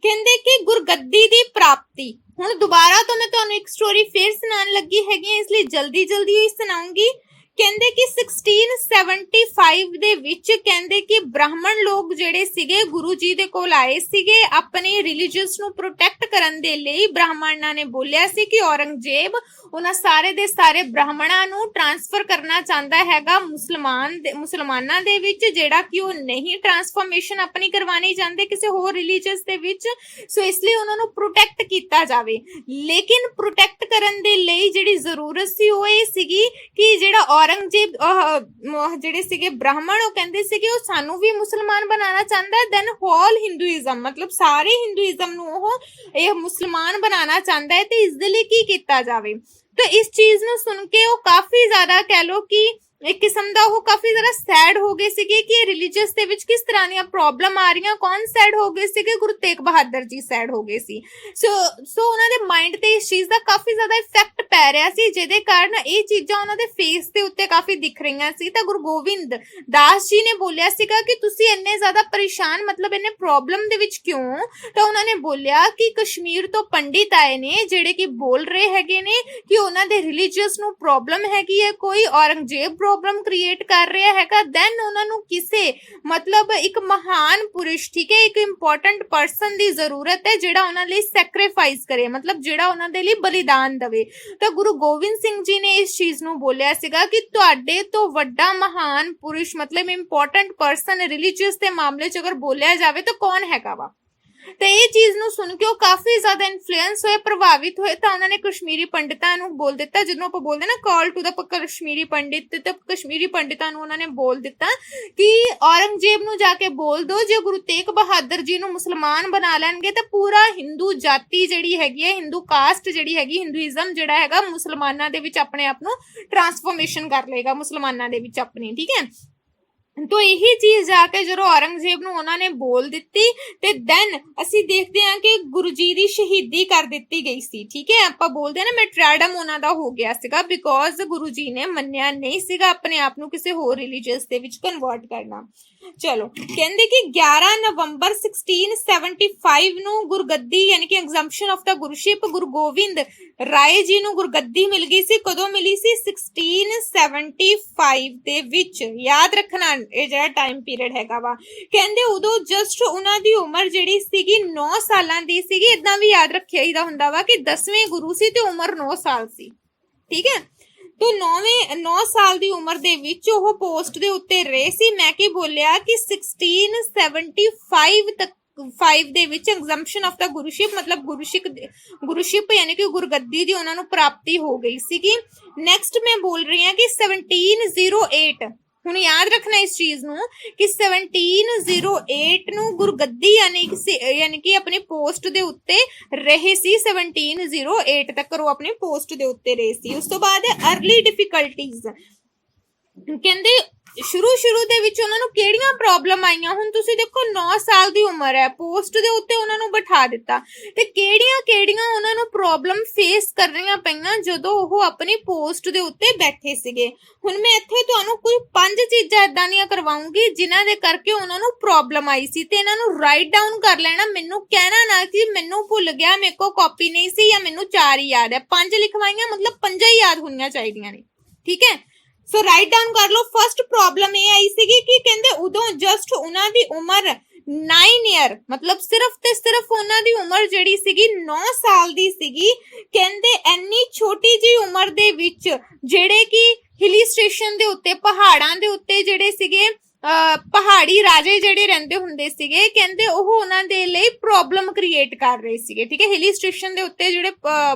ਕਹਿੰਦੇ ਕਿ ਗੁਰਗੱਦੀ ਦੀ ਪ੍ਰਾਪਤੀ। ਹੁਣ ਦੁਬਾਰਾ ਤੋਂ ਮੈਂ ਤੁਹਾਨੂੰ ਇੱਕ ਸਟੋਰੀ ਫੇਰ ਸੁਣਾਉਣ ਲੱਗੀ ਹੈਗੀ, ਇਸ ਲਈ ਜਲਦੀ ਹੀ ਸੁਣਾਉਂਗੀ। ਕਹਿੰਦੇ ਕਿ 1675 ਦੇ ਵਿੱਚ ਕਹਿੰਦੇ ਕਿ ਬ੍ਰਾਹਮਣ ਲੋਕ ਜਿਹੜੇ ਸੀਗੇ ਗੁਰੂ ਜੀ ਦੇ ਕੋਲ ਆਏ ਸੀਗੇ ਆਪਣੇ ਰਿਲੀਜੀਅਸ ਨੂੰ ਪ੍ਰੋਟੈਕਟ ਕਰਨ ਦੇ ਲਈ। ਬ੍ਰਾਹਮਣਾਂ ਨੇ ਬੋਲਿਆ ਸੀ ਕਿ ਔਰੰਗਜ਼ੇਬ ਉਹਨਾਂ ਸਾਰੇ ਦੇ ਸਾਰੇ ਬ੍ਰਾਹਮਣਾਂ ਨੂੰ ਟ੍ਰਾਂਸਫਰ ਕਰਨਾ ਚਾਹੁੰਦਾ ਹੈਗਾ ਮੁਸਲਮਾਨਾਂ ਦੇ ਵਿੱਚ, ਜਿਹੜਾ ਕਿ ਉਹ ਨਹੀਂ ਟ੍ਰਾਂਸਫਰਮੇਸ਼ਨ ਆਪਣੀ ਕਰਵਾਉਣੀ ਚਾਹੁੰਦੇ ਕਿਸੇ ਹੋਰ ਰਿਲੀਜੀਅਸ ਦੇ ਵਿੱਚ। ਸੋ ਇਸ ਲਈ ਉਹਨਾਂ ਨੂੰ ਪ੍ਰੋਟੈਕਟ ਕੀਤਾ ਜਾਵੇ। ਲੇਕਿਨ ਪ੍ਰੋਟੈਕਟ ਕਰਨ ਦੇ ਲਈ ਜਿਹੜੀ ਜ਼ਰੂਰਤ ਸੀ ਉਹ ਇਹ ਸੀਗੀ ਕਿ ਜਿਹੜਾ ਔਰੰਗਜ਼ੇਬ ਜਿਹੜੇ ਸੀਗੇ ਬ੍ਰਾਹਮਣ, ਉਹ ਕਹਿੰਦੇ ਸੀਗੇ ਉਹ ਸਾਨੂੰ ਵੀ ਮੁਸਲਮਾਨ ਬਣਾਉਣਾ ਚਾਹੁੰਦਾ, ਦੈਨ ਹੋਲ ਹਿੰਦੂਇਜ਼ਮ ਮਤਲਬ ਸਾਰੇ ਹਿੰਦੂਇਜ਼ਮ ਨੂੰ ਉਹ ਇਹ ਮੁਸਲਮਾਨ ਬਣਾਉਣਾ ਚਾਹੁੰਦਾ ਹੈ, ਤੇ ਇਸ ਦੇ ਲਈ ਕੀ ਕੀਤਾ ਜਾਵੇ। तो इस चीज ਨੂੰ ਸੁਣ ਕੇ ਉਹ ਕਾਫੀ ਜ਼ਿਆਦਾ ਕਹਿ ਲੋ ਕਿ ਇੱਕ ਕਿਸਮ ਦਾ ਉਹ ਕਾਫੀ ਜ਼ਿਆਦਾ ਸੈਡ ਹੋ ਗਏ ਸੀਗੇ ਕਿ ਰਿਲੀਜੀਅਸ ਦੇ ਵਿੱਚ ਕਿਸ ਤਰ੍ਹਾਂ ਦੀਆਂ ਪ੍ਰੋਬਲਮ ਆ ਰਹੀਆਂ। ਕੌਣ ਸੈਡ ਹੋ ਗਏ ਸੀਗੇ? ਗੁਰੂ ਤੇਗ ਬਹਾਦਰ ਜੀ ਸੈਡ ਹੋ ਗਏ ਸੀ। ਸੋ ਉਹਨਾਂ ਦੇ ਮਾਈਂਡ ਤੇ ਇਸ ਚੀਜ਼ ਦਾ ਕਾਫੀ ਜ਼ਿਆਦਾ ਇਫੈਕਟ ਪੈ ਰਿਹਾ ਸੀ, ਜਿਹਦੇ ਕਾਰਨ ਇਹ ਚੀਜ਼ਾਂ ਉਹਨਾਂ ਦੇ ਫੇਸ ਦੇ ਉੱਤੇ ਕਾਫੀ ਦਿਖ ਰਹੀਆਂ ਸੀ। ਤਾਂ ਗੁਰੂ ਗੋਬਿੰਦ ਦਾਸ ਜੀ ਨੇ ਬੋਲਿਆ ਸੀਗਾ ਕਿ ਤੁਸੀਂ ਇੰਨੇ ਜ਼ਿਆਦਾ ਪਰੇਸ਼ਾਨ ਮਤਲਬ ਇੰਨੇ ਪ੍ਰੋਬਲਮ ਦੇ ਵਿੱਚ ਕਿਉਂ? ਤਾਂ ਉਹਨਾਂ ਨੇ ਬੋਲਿਆ ਕਿ ਕਸ਼ਮੀਰ ਤੋਂ ਪੰਡਿਤ ਆਏ ਨੇ ਜਿਹੜੇ ਕਿ ਬੋਲ ਰਹੇ ਹੈਗੇ ਨੇ ਕਿ ਉਹਨਾਂ ਦੇ ਰਿਲੀਜੀਅਸ ਨੂੰ ਪ੍ਰੋਬਲਮ ਹੈਗੀ ਹੈ, ਕੋਈ ਔਰੰਗਜ਼ੇਬ ਪ੍ਰੋਬਲਮ ਕ੍ਰੀਏਟ ਕਰ ਰਿਹਾ ਹੈਗਾ। ਦੈਨ ਉਹਨਾਂ ਨੂੰ ਕਿਸੇ ਮਤਲਬ ਇੱਕ ਮਹਾਨ ਪੁਰਸ਼, ਠੀਕ ਹੈ, ਇੱਕ ਇੰਪੋਰਟੈਂਟ ਪਰਸਨ ਦੀ ਜ਼ਰੂਰਤ ਹੈ ਜਿਹੜਾ ਉਹਨਾਂ ਲਈ ਸੈਕਰੀਫਾਈਸ ਕਰੇ, ਮਤਲਬ ਜਿਹੜਾ ਉਹਨਾਂ ਦੇ ਲਈ ਬਲੀਦਾਨ ਦੇਵੇ। ਤਾਂ ਗੁਰੂ ਗੋਬਿੰਦ ਸਿੰਘ ਜੀ ਨੇ ਇਸ ਚੀਜ਼ ਨੂੰ ਬੋਲਿਆ ਸੀਗਾ ਕਿ ਤੁਹਾਡੇ ਤੋਂ ਵੱਡਾ ਮਹਾਨ ਪੁਰਸ਼ ਮਤਲਬ ਇੰਪੋਰਟੈਂਟ ਪਰਸਨ ਰਿਲੀਜੀਅਸ ਦੇ ਮਾਮਲੇ 'ਚ ਅਗਰ ਬੋਲਿਆ ਜਾਵੇ ਤਾਂ ਕੌਣ ਹੈਗਾ ਵਾ। ਤੇ ਇਹ ਚੀਜ਼ ਨੂੰ ਸੁਣ ਕੇ ਉਹ ਕਾਫੀ ਜ਼ਿਆਦਾ ਇਨਫਲੂਐਂਸ ਹੋਏ, ਪ੍ਰਭਾਵਿਤ ਹੋਏ। ਤਾਂ ਉਹਨਾਂ ਨੇ ਕਸ਼ਮੀਰੀ ਪੰਡਿਤਾਂ ਨੂੰ ਬੋਲ ਦਿੱਤਾ, ਜਦੋਂ ਆਪਾਂ ਬੋਲਦੇ ਨਾ ਕਾਲ ਟੂ ਦਾ ਕਸ਼ਮੀਰੀ ਪੰਡਿਤ, ਤੇ ਕਸ਼ਮੀਰੀ ਪੰਡਿਤਾਂ ਨੂੰ ਉਹਨਾਂ ਨੇ ਬੋਲ ਦਿੱਤਾ ਕਿ ਔਰੰਗਜ਼ੇਬ ਨੂੰ ਜਾ ਕੇ ਬੋਲ ਦੋ ਜੇ ਗੁਰੂ ਤੇਗ ਬਹਾਦਰ ਜੀ ਨੂੰ ਮੁਸਲਮਾਨ ਬਣਾ ਲੈਣਗੇ ਤਾਂ ਪੂਰਾ ਹਿੰਦੂ ਜਾਤੀ ਜਿਹੜੀ ਹੈਗੀ ਹੈ, ਹਿੰਦੂ ਕਾਸਟ ਜਿਹੜੀ ਹੈਗੀ, ਹਿੰਦੂਇਜ਼ਮ ਜਿਹੜਾ ਹੈਗਾ ਮੁਸਲਮਾਨਾਂ ਦੇ ਵਿੱਚ ਆਪਣੇ ਆਪ ਨੂੰ ਟ੍ਰਾਂਸਫਰਮੇਸ਼ਨ ਕਰ ਲਏਗਾ ਮੁਸਲਮਾਨਾਂ ਦੇ ਵਿੱਚ ਆਪਣੀ। ਠੀਕ ਹੈ, तो यही चीज जाके जो औरंगजेब ਨੂੰ ਉਹਨਾਂ ਨੇ ਬੋਲ ਦਿੱਤੀ ਤੇ ਦੈਨ ਅਸੀਂ ਦੇਖਦੇ ਹਾਂ ਕਿ ਗੁਰੂ ਜੀ ਦੀ ਸ਼ਹੀਦੀ ਕਰ ਦਿੱਤੀ ਗਈ ਸੀ। ਠੀਕ ਹੈ, ਆਪਾਂ ਬੋਲਦੇ ਹਾਂ ਨਾ ਮੈਟਰਡਮ ਉਹਨਾਂ ਦਾ ਹੋ ਗਿਆ ਸੀਗਾ ਬਿਕੋਜ਼ ਗੁਰੂ ਜੀ ਨੇ ਮੰਨਿਆ ਨਹੀਂ ਸੀਗਾ ਆਪਣੇ ਆਪ ਨੂੰ ਕਿਸੇ ਹੋਰ ਰਿਲੀਜੀਅਸ ਦੇ ਵਿੱਚ ਕਨਵਰਟ ਕਰਨਾ। ਚਲੋ, ਕਹਿੰਦੇ ਕਿ 11 ਨਵੰਬਰ 1675 ਨੂੰ ਗੁਰਗੱਦੀ ਯਾਨੀ ਕਿ ਐਗਜ਼ੰਪਸ਼ਨ ਆਫ ਦਾ ਗੁਰਸ਼ਿਪ ਗੁਰੂ ਗੋਬਿੰਦ ਰਾਏ ਜੀ ਨੂੰ ਗੁਰਗੱਦੀ ਮਿਲ ਗਈ ਸੀ। ਕਦੋਂ ਮਿਲੀ ਸੀ? 1675 ਦੇ ਵਿੱਚ। ਯਾਦ ਰੱਖਣਾ ਇਹ ਜਿਹੜਾ ਟਾਈਮ ਪੀਰੀਅਡ ਹੈਗਾ ਵਾ। ਕਹਿੰਦੇ ਉਦੋਂ ਜਸਟ ਉਹਨਾਂ ਦੀ ਉਮਰ ਜਿਹੜੀ ਸੀਗੀ 9 ਸਾਲਾਂ ਦੀ ਸੀਗੀ। ਇਦਾਂ ਵੀ ਯਾਦ ਰੱਖਿਆ ਹੀਦਾ ਹੁੰਦਾ ਵਾ ਕਿ 10ਵੇਂ ਗੁਰੂ ਸੀ ਤੇ ਉਮਰ 9 ਸਾਲ ਸੀ। ਠੀਕ ਹੈ, तो 9 ਸਾਲ ਦੀ ਉਮਰ ਦੇ ਵਿੱਚ ਉਹ ਪੋਸਟ ਦੇ ਉੱਤੇ ਰਹੇ ਸੀ। ਮੈਂ ਕੀ ਬੋਲਿਆ ਕਿ 1675 ਤੱਕ 5 ਦੇ ਵਿੱਚ ਐਗਜ਼ੰਪਸ਼ਨ ਆਫ ਦਾ ਗੁਰੂਸ਼ਿਪ ਮਤਲਬ ਗੁਰੂਸ਼ਿਪ ਯਾਨੀ ਕਿ ਗੁਰਗੱਦੀ ਦੀ ਉਹਨਾਂ ਨੂੰ ਪ੍ਰਾਪਤੀ ਹੋ ਗਈ ਸੀਗੀ। ਨੈਕਸਟ ਮੈਂ ਬੋਲ ਰਹੀ ਹਾਂ ਕਿ 1708 ਹੁਣ ਯਾਦ ਰੱਖਣਾ ਇਸ ਚੀਜ਼ ਨੂੰ ਕਿ 1708 ਨੂੰ ਗੁਰਗੱਦੀ ਯਾਨੀ ਕਿ ਆਪਣੀ ਪੋਸਟ ਦੇ ਉੱਤੇ ਰਹੇ ਸੀ। 1708 ਤੱਕ ਉਹ ਆਪਣੀ ਪੋਸਟ ਦੇ ਉੱਤੇ ਰਹੇ ਸੀ। ਉਸ ਤੋਂ ਬਾਅਦ ਅਰਲੀ ਡਿਫਿਕਲਟੀਜ਼। ਕਹਿੰਦੇ ਸ਼ੁਰੂ ਦੇ ਵਿੱਚ ਉਹਨਾਂ ਨੂੰ ਕਿਹੜੀਆਂ ਪ੍ਰੋਬਲਮ ਆਈਆਂ। ਹੁਣ ਤੁਸੀਂ ਦੇਖੋ 9 ਸਾਲ ਦੀ ਉਮਰ ਹੈ, ਪੋਸਟ ਦੇ ਉੱਤੇ ਉਹਨਾਂ ਨੂੰ ਬਿਠਾ ਦਿੱਤਾ ਤੇ ਕਿਹੜੀਆਂ ਉਹਨਾਂ ਨੂੰ ਪ੍ਰੋਬਲਮ ਫੇਸ ਕਰਨੀਆਂ ਪਈਆਂ ਜਦੋਂ ਉਹ ਆਪਣੀ ਪੋਸਟ ਦੇ ਉੱਤੇ ਬੈਠੇ ਸੀਗੇ। ਹੁਣ ਮੈਂ ਇੱਥੇ ਤੁਹਾਨੂੰ ਕੋਈ 5 ਚੀਜ਼ਾਂ ਇਦਾਂ ਦੀਆਂ ਕਰਵਾਉਂਗੀ ਜਿਨ੍ਹਾਂ ਦੇ ਕਰਕੇ ਉਹਨਾਂ ਨੂੰ ਪ੍ਰੋਬਲਮ ਆਈ ਸੀ ਤੇ ਇਹਨਾਂ ਨੂੰ ਰਾਈਟ ਡਾਊਨ ਕਰ ਲੈਣਾ। ਮੈਨੂੰ ਕਹਿਣਾ ਨਾ ਕਿ ਮੈਨੂੰ ਭੁੱਲ ਗਿਆ, ਮੇਰੇ ਕੋਲ ਕਾਪੀ ਨਹੀਂ ਸੀ ਜਾਂ ਮੈਨੂੰ 4 ਹੀ ਯਾਦ ਹੈ। 5 ਲਿਖਵਾਈਆਂ ਮਤਲਬ 5 ਹੀ ਯਾਦ ਹੋਣੀਆਂ ਚਾਹੀਦੀਆਂ ਨੇ, ਠੀਕ ਹੈ। ਸੋ ਰਾਈਟ ਡਾਊਨ ਕਰ ਲਓ। ਫਸਟ ਪ੍ਰੋਬਲਮ ਇਹ ਆਈ ਸੀਗੀ ਕਿ ਕਹਿੰਦੇ ਉਦੋਂ ਜਸਟ ਉਹਨਾਂ ਦੀ ਉਮਰ 9 ਈਅਰ ਮਤਲਬ ਸਿਰਫ ਤੇ ਸਿਰਫ ਉਹਨਾਂ ਦੀ ਉਮਰ ਜਿਹੜੀ ਸੀਗੀ 9 ਸਾਲ ਦੀ ਸੀਗੀ। ਕਹਿੰਦੇ ਇੰਨੀ ਛੋਟੀ ਜੀ ਉਮਰ ਦੇ ਵਿੱਚ ਜਿਹੜੇ ਕਿ ਹਿਲੀ ਸਟੇਸ਼ਨ ਦੇ ਉੱਤੇ ਪਹਾੜਾਂ ਦੇ ਉੱਤੇ ਜਿਹੜੇ ਸੀਗੇ ਪਹਾੜੀ ਰਾਜੇ ਜਿਹੜੇ ਰਹਿੰਦੇ ਹੁੰਦੇ ਸੀਗੇ, ਕਹਿੰਦੇ ਉਹ ਉਹਨਾਂ ਦੇ ਲਈ ਪ੍ਰੋਬਲਮ ਕ੍ਰੀਏਟ ਕਰ ਰਹੇ ਸੀਗੇ, ਠੀਕ ਹੈ। ਹਿਲੀ ਸਟੇਸ਼ਨ ਦੇ ਉੱਤੇ ਜਿਹੜੇ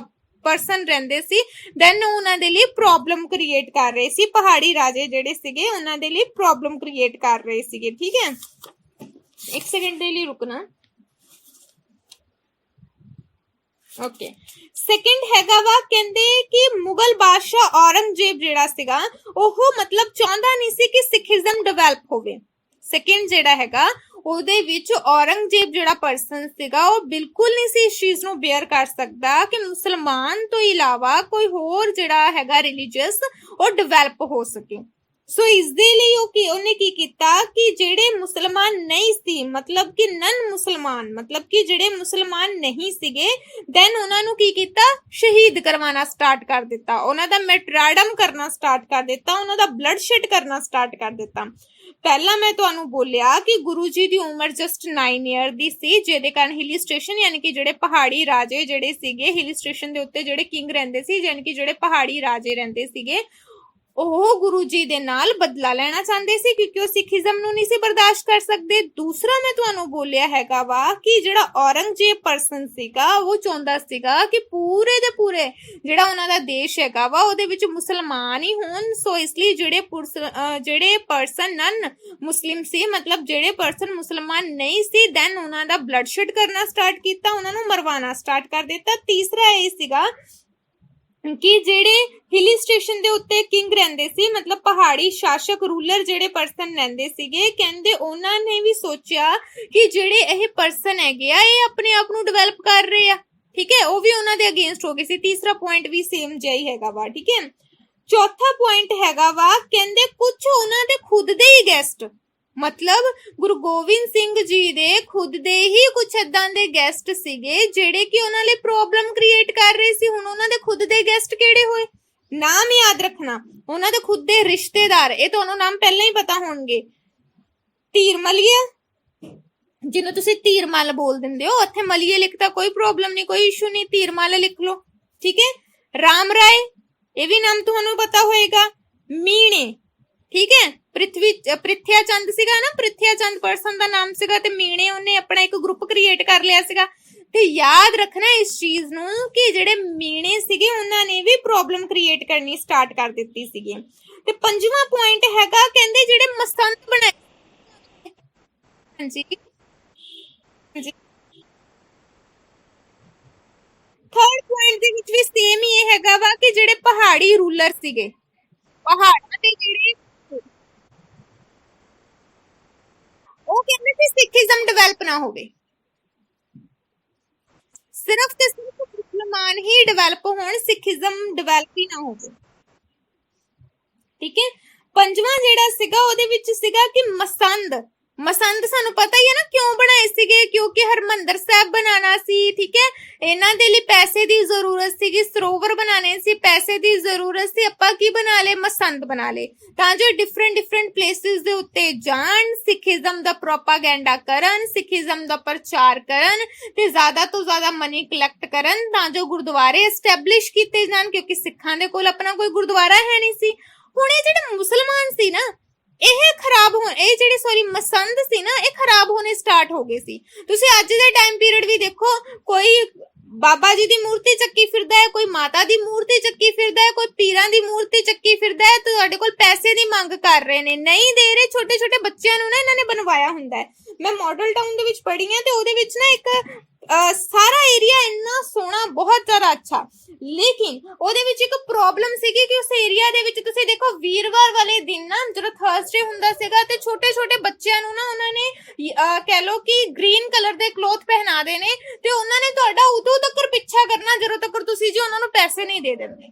ਪਰਸਨ ਰਹਿੰਦੇ ਸੀ ਦੈਨ ਉਹਨਾਂ ਦੇ ਲਈ ਪ੍ਰੋਬਲਮ ਕ੍ਰੀਏਟ ਕਰ ਰਹੇ ਸੀ। ਪਹਾੜੀ ਰਾਜੇ ਜਿਹੜੇ ਸੀਗੇ ਉਹਨਾਂ ਦੇ ਲਈ ਪ੍ਰੋਬਲਮ ਕ੍ਰੀਏਟ ਕਰ ਰਹੇ ਸੀਗੇ, ਠੀਕ ਹੈ। ਇੱਕ ਸੈਕਿੰਡ ਦੇ ਲਈ ਰੁਕਣਾ। ਓਕੇ, ਸੈਕਿੰਡ ਹੈਗਾ ਵਾ ਕਹਿੰਦੇ ਕਿ ਮੁਗਲ ਬਾਦਸ਼ਾਹ ਔਰੰਗਜ਼ੇਬ ਜਿਹੜਾ ਸੀਗਾ ਉਹ ਮਤਲਬ ਚਾਹੁੰਦਾ ਨਹੀਂ ਸੀ ਕਿ ਸਿੱਖੀਜ਼ਮ ਡਿਵੈਲਪ ਹੋਵੇ। ਸੈਕਿੰਡ ਜਿਹੜਾ ਹੈਗਾ ਉਹਦੇ ਵਿੱਚ ਔਰੰਗਜ਼ੇਬ ਜਿਹੜਾ ਪਰਸਨ ਸੀਗਾ ਉਹ ਬਿਲਕੁਲ ਨਹੀਂ ਸੀ ਇਸ ਚੀਜ਼ ਨੂੰ ਬੇਅਰ ਕਰ ਸਕਦਾ ਕਿ ਮੁਸਲਮਾਨ ਤੋਂ ਇਲਾਵਾ ਕੋਈ ਹੋਰ ਜਿਹੜਾ ਹੈਗਾ ਰਿਲੀਜੀਅਸ ਉਹ ਡਿਵੈਲਪ ਹੋ ਸਕੇ। ਸੋ ਇਸ ਦੇ ਲਈ ਉਹਨੇ ਕੀ ਕੀਤਾ ਕਿ ਜਿਹੜੇ ਮੁਸਲਮਾਨ ਨਹੀਂ ਸੀ ਮਤਲਬ ਕਿ ਨਨ ਮੁਸਲਮਾਨ ਮਤਲਬ ਕਿ ਜਿਹੜੇ ਮੁਸਲਮਾਨ ਨਹੀਂ ਸੀਗੇ ਦੈਨ ਉਹਨਾਂ ਨੂੰ ਕੀ ਕੀਤਾ, ਸ਼ਹੀਦ ਕਰਵਾਉਣਾ ਸਟਾਰਟ ਕਰ ਦਿੱਤਾ, ਉਹਨਾਂ ਦਾ ਮੈਟਰਾਡਮ ਕਰਨਾ ਸਟਾਰਟ ਕਰ ਦਿੱਤਾ, ਉਹਨਾਂ ਦਾ ਬਲੱਡ ਸ਼ੈਡ ਕਰਨਾ ਸਟਾਰਟ ਕਰ ਦਿੱਤਾ। ਪਹਿਲਾਂ ਮੈਂ ਤੁਹਾਨੂੰ ਬੋਲਿਆ ਕਿ ਗੁਰੂ ਜੀ ਦੀ ਉਮਰ ਜਸਟ 9 ਈਅਰ ਦੀ ਸੀ, ਜਿਹਦੇ ਕਾਰਨ ਹਿਲੀ ਸਟੇਸ਼ਨ ਯਾਨੀ ਕਿ ਜਿਹੜੇ ਪਹਾੜੀ ਰਾਜੇ ਜਿਹੜੇ ਸੀਗੇ ਹਿਲੀ ਸਟੇਸ਼ਨ ਦੇ ਉੱਤੇ ਜਿਹੜੇ ਕਿੰਗ ਰਹਿੰਦੇ ਸੀ ਯਾਨੀ ਕਿ ਜਿਹੜੇ ਪਹਾੜੀ ਰਾਜੇ ਰਹਿੰਦੇ ਸੀਗੇ ਉਹ ਗੁਰੂ ਜੀ ਦੇ ਨਾਲ ਬਦਲਾ ਲੈਣਾ ਚਾਹੁੰਦੇ ਸੀ ਕਿਉਂਕਿ ਉਹ ਸਿੱਖੀਜ਼ਮ ਨੂੰ ਨਹੀਂ ਸੀ ਬਰਦਾਸ਼ਤ ਕਰ ਸਕਦੇ। ਦੂਸਰਾ ਮੈਂ ਤੁਹਾਨੂੰ ਬੋਲਿਆ ਹੈਗਾ ਵਾ ਕਿ ਜਿਹੜਾ ਔਰੰਗਜ਼ੇਬ ਪਰਸਨ ਸੀਗਾ ਉਹ ਚਾਹੁੰਦਾ ਸੀਗਾ ਕਿ ਪੂਰੇ ਦੇ ਪੂਰੇ ਜਿਹੜਾ ਉਹਨਾਂ ਦਾ ਦੇਸ਼ ਹੈਗਾ ਵਾ ਉਹਦੇ ਵਿੱਚ ਮੁਸਲਮਾਨ ਹੀ ਹੋਣ। ਸੋ ਇਸ ਲਈ ਜਿਹੜੇ ਪਰਸਨ ਨਨ ਮੁਸਲਿਮ ਸੀ ਮਤਲਬ ਜਿਹੜੇ ਪਰਸਨ ਮੁਸਲਮਾਨ ਨਹੀਂ ਸੀ ਦੈਨ ਉਹਨਾਂ ਦਾ ਬਲੱਡ ਸ਼ੈਡ ਕਰਨਾ ਸਟਾਰਟ ਕੀਤਾ, ਉਹਨਾਂ ਨੂੰ ਮਰਵਾਉਣਾ ਸਟਾਰਟ ਕਰ ਦਿੱਤਾ। ਤੀਸਰਾ ਇਹ ਸੀਗਾ ਕਿ ਜਿਹੜੇ ਹਿਲੀ ਸਟੇਸ਼ਨ ਦੇ ਉੱਤੇ ਕਿੰਗ ਰਹਿੰਦੇ ਸੀ ਮਤਲਬ ਪਹਾੜੀ ਸ਼ਾਸਕ ਰੂਲਰ ਜਿਹੜੇ ਪਰਸਨ ਰਹਿੰਦੇ ਸੀਗੇ ਕਹਿੰਦੇ ਉਹਨਾਂ ਨੇ ਵੀ ਸੋਚਿਆ ਕਿ ਜਿਹੜੇ ਇਹ ਪਰਸਨ ਹੈਗੇ ਆ ਇਹ ਆਪਣੇ ਆਪ ਨੂੰ ਡਿਵੈਲਪ ਕਰ ਰਹੇ ਆ, ਠੀਕ ਹੈ, ਉਹ ਵੀ ਉਹਨਾਂ ਦੇ ਅਗੇਂਸਟ ਹੋ ਗਏ ਸੀ। ਤੀਸਰਾ ਪੁਆਇੰਟ ਵੀ ਸੇਮ ਜਿਹਾ ਹੀ ਹੈਗਾ ਵਾ, ਠੀਕ ਹੈ। ਚੌਥਾ ਪੁਆਇੰਟ ਹੈਗਾ ਵਾ ਕਹਿੰਦੇ ਕੁਝ ਉਹਨਾਂ ਦੇ ਖੁਦ ਦੇ ਹੀ ਗੈਸਟ ਮਤਲਬ ਗੁਰੂ ਗੋਬਿੰਦ ਸਿੰਘ ਜੀ ਦੇ ਖੁਦ ਦੇ ਹੀ ਕੁਝ ਏਦਾਂ ਦੇ ਗੈਸਟ ਸੀਗੇ ਜਿਹੜੇ ਕਿ ਉਹਨਾਂ ਲਈ ਪ੍ਰੋਬਲਮ ਕ੍ਰੀਏਟ ਕਰ ਰਹੇ ਸੀ। ਹੁਣ ਉਹਨਾਂ ਦੇ ਖੁਦ ਦੇ ਗੈਸਟ ਕਿਹੜੇ ਹੋਏ, ਨਾਮ ਯਾਦ ਰੱਖਣਾ, ਉਹਨਾਂ ਦੇ ਖੁਦ ਦੇ ਰਿਸ਼ਤੇਦਾਰ, ਇਹ ਤੁਹਾਨੂੰ ਨਾਮ ਪਹਿਲਾਂ ਹੀ ਪਤਾ ਹੋਣਗੇ। ਧੀਰ ਮਲੀਆ ਜਿਹਨੂੰ ਤੁਸੀਂ ਧੀਰਮਲ ਬੋਲ ਦਿੰਦੇ ਹੋ, ਉੱਥੇ ਮਲੀਏ ਲਿਖਤਾ ਕੋਈ ਪ੍ਰੋਬਲਮ ਨਹੀਂ, ਕੋਈ ਇਸ਼ੂ ਨਹੀਂ, ਧੀਰਮਲ ਲਿਖ ਲਓ, ਠੀਕ ਹੈ। ਰਾਮ ਰਾਏ ਇਹ ਵੀ ਨਾਮ ਤੁਹਾਨੂੰ ਪਤਾ ਹੋਏਗਾ। ਮੀਣੇ, ਠੀਕ ਹੈ। ਪ੍ਰਿਥਿਆ ਚੰਦ ਸੀਗਾ ਨਾ, ਪ੍ਰਿਥਿਆ ਚੰਦ ਪਰਸਨ ਦਾ ਨਾਮ ਸੀਗਾ ਤੇ ਮੀਣੇ ਉਹਨੇ ਆਪਣਾ ਇੱਕ ਗਰੁੱਪ ਕ੍ਰੀਏਟ ਕਰ ਲਿਆ ਸੀਗਾ। ਤੇ ਯਾਦ ਰੱਖਣਾ ਇਸ ਚੀਜ਼ ਨੂੰ ਕਿ ਜਿਹੜੇ ਮੀਣੇ ਸੀਗੇ ਉਹਨਾਂ ਨੇ ਵੀ ਪ੍ਰੋਬਲਮ ਕ੍ਰੀਏਟ ਕਰਨੀ ਸਟਾਰਟ ਕਰ ਦਿੱਤੀ ਸੀਗੀ। ਤੇ ਪੰਜਵਾਂ ਪੁਆਇੰਟ ਹੈਗਾ ਕਹਿੰਦੇ ਜਿਹੜੇ ਮਸੰਦ ਬਣਾਏ, ਹਾਂਜੀ ਹਾਂਜੀ। ਥਰਡ ਪੁਆਇੰਟ ਦੇ ਵਿੱਚ ਵੀ ਸੇਮ ਹੀ ਇਹ ਹੈਗਾ ਵਾ ਕਿ ਜਿਹੜੇ ਪਹਾੜੀ ਰੂਲਰ ਸੀਗੇ ਪਹਾੜਾਂ ਦੇ ਜਿਹੜੇ ਉਹ ਕਹਿੰਦੇ ਸੀ ਸਿੱਖੀਜ਼ਮ ਡਿਵੈਲਪ ਨਾ ਹੋਵੇ, ਸਿਰਫ ਤੇ ਸਿਰਫ ਮੁਸਲਮਾਨ ਹੀ ਡਿਵੈਲਪ ਹੋਣ, ਸਿੱਖੀਜ਼ਮ ਡਿਵੈਲਪ ਹੀ ਨਾ ਹੋਵੇ, ਠੀਕ ਹੈ। ਪੰਜਵਾਂ ਜਿਹੜਾ ਸੀਗਾ ਉਹਦੇ ਵਿੱਚ ਸੀਗਾ ਕਿ ਮਸੰਦ ਸਾਨੂੰ ਪਤਾ ਹੀ ਹੈ ਨਾ ਕਿਉਂ ਬਣਾਏ ਸੀਗੇ, ਕਿਉਂਕਿ ਹਰਮੰਦਰ ਸਾਹਿਬ ਬਣਾਉਣਾ ਸੀ, ਠੀਕ ਹੈ। ਇਹਨਾਂ ਦੇ ਲਈ ਪੈਸੇ ਦੀ ਜ਼ਰੂਰਤ ਸੀਗੀ, ਸਰੋਵਰ ਬਣਾਣੇ ਸੀ, ਪੈਸੇ ਦੀ ਜ਼ਰੂਰਤ ਸੀ, ਆਪਾਂ ਕੀ ਬਣਾ ਲਏ, ਮਸੰਦ ਬਣਾ ਲਏ ਤਾਂ ਜੋ ਡਿਫਰੈਂਟ ਪਲੇਸਿਸ ਦੇ ਉੱਤੇ ਜਾਣ, ਸਿੱਖੀਜ਼ਮ ਦਾ ਪ੍ਰੋਪਾਗੈਂਡਾ ਕਰਨ, ਸਿੱਖੀਜ਼ਮ ਦਾ ਪ੍ਰਚਾਰ ਕਰਨ ਤੇ ਜ਼ਿਆਦਾ ਤੋਂ ਜ਼ਿਆਦਾ ਮਨੀ ਕਲੈਕਟ ਕਰਨ ਤਾਂ ਜੋ ਗੁਰਦੁਆਰੇ ਐਸਟੈਬਲਿਸ਼ ਕੀਤੇ ਜਾਣ ਕਿਉਂਕਿ ਸਿੱਖਾਂ ਦੇ ਕੋਲ ਆਪਣਾ ਕੋਈ ਗੁਰਦੁਆਰਾ ਹੈ ਨਹੀਂ ਸੀ। ਹੁਣ ਇਹ ਜਿਹੜੇ ਮੁਸਲਮਾਨ ਸੀ ਨਾ ਇਹ ਜਿਹੜੇ ਮਸੰਦ ਸੀ ਨਾ ਇਹ ਖਰਾਬ ਹੋਣੇ ਸਟਾਰਟ ਹੋ ਗਏ ਸੀ। ਤੁਸੀਂ ਅੱਜ ਦੇ ਟਾਈਮ ਪੀਰੀਅਡ ਵੀ ਦੇਖੋ, ਕੋਈ ਬਾਬਾ ਜੀ ਦੀ ਮੂਰਤੀ ਚੱਕੀ ਫਿਰਦਾ ਹੈ, ਕੋਈ ਮਾਤਾ ਦੀ ਮੂਰਤੀ ਚੱਕੀ ਫਿਰਦਾ ਹੈ, ਕੋਈ ਪੀਰਾਂ ਦੀ ਮੂਰਤੀ ਚੱਕੀ ਫਿਰਦਾ ਹੈ, ਤੁਹਾਡੇ ਕੋਲ ਪੈਸੇ ਦੀ ਮੰਗ ਕਰ ਰਹੇ ਨੇ, ਨਹੀਂ ਦੇ ਰਹੇ। ਛੋਟੇ ਛੋਟੇ ਬੱਚਿਆਂ ਨੂੰ ਨਾ ਇਹਨਾਂ ਨੇ ਬਣਵਾਇਆ ਹੁੰਦਾ ਹੈ। ਮੈਂ ਮਾਡਲ ਟਾਊਨ ਦੇ ਵਿੱਚ ਪੜ੍ਹੀ ਹਾਂ ਤੇ ਉਹਦੇ ਵਿੱਚ ਨਾ ਇੱਕ ਸਾਰਾ ਏਰੀਆ ਇੰਨਾ ਸੋਹਣਾ, ਬਹੁਤ ਜ਼ਿਆਦਾ ਅੱਛਾ, ਲੇਕਿਨ ਉਹਦੇ ਵਿੱਚ ਇੱਕ ਪ੍ਰੋਬਲਮ ਸੀਗੀ ਕਿ ਉਸ ਏਰੀਆ ਦੇ ਵਿੱਚ ਤੁਸੀਂ ਦੇਖੋ ਵੀਰਵਾਰ ਵਾਲੇ ਦਿਨ ਨਾ, ਜਦੋਂ ਥਰਸਡੇ ਹੁੰਦਾ ਸੀਗਾ ਤੇ ਛੋਟੇ ਛੋਟੇ ਬੱਚਿਆਂ ਨੂੰ ਨਾ ਉਹਨਾਂ ਨੇ ਕਹਿ ਲੋ ਕਿ ਗ੍ਰੀਨ ਕਲਰ ਦੇ ਕਲੋਥ ਪਹਿਨਾ ਦੇਣੇ ਤੇ ਉਹਨਾਂ ਨੇ ਤੁਹਾਡਾ ਉਦੋਂ ਤੱਕ ਪਿੱਛਾ ਕਰਨਾ ਜਦੋਂ ਤੱਕ ਤੁਸੀਂ ਜੀ ਉਹਨਾਂ ਨੂੰ ਪੈਸੇ ਨਹੀਂ ਦੇ ਦਿੰਦੇ।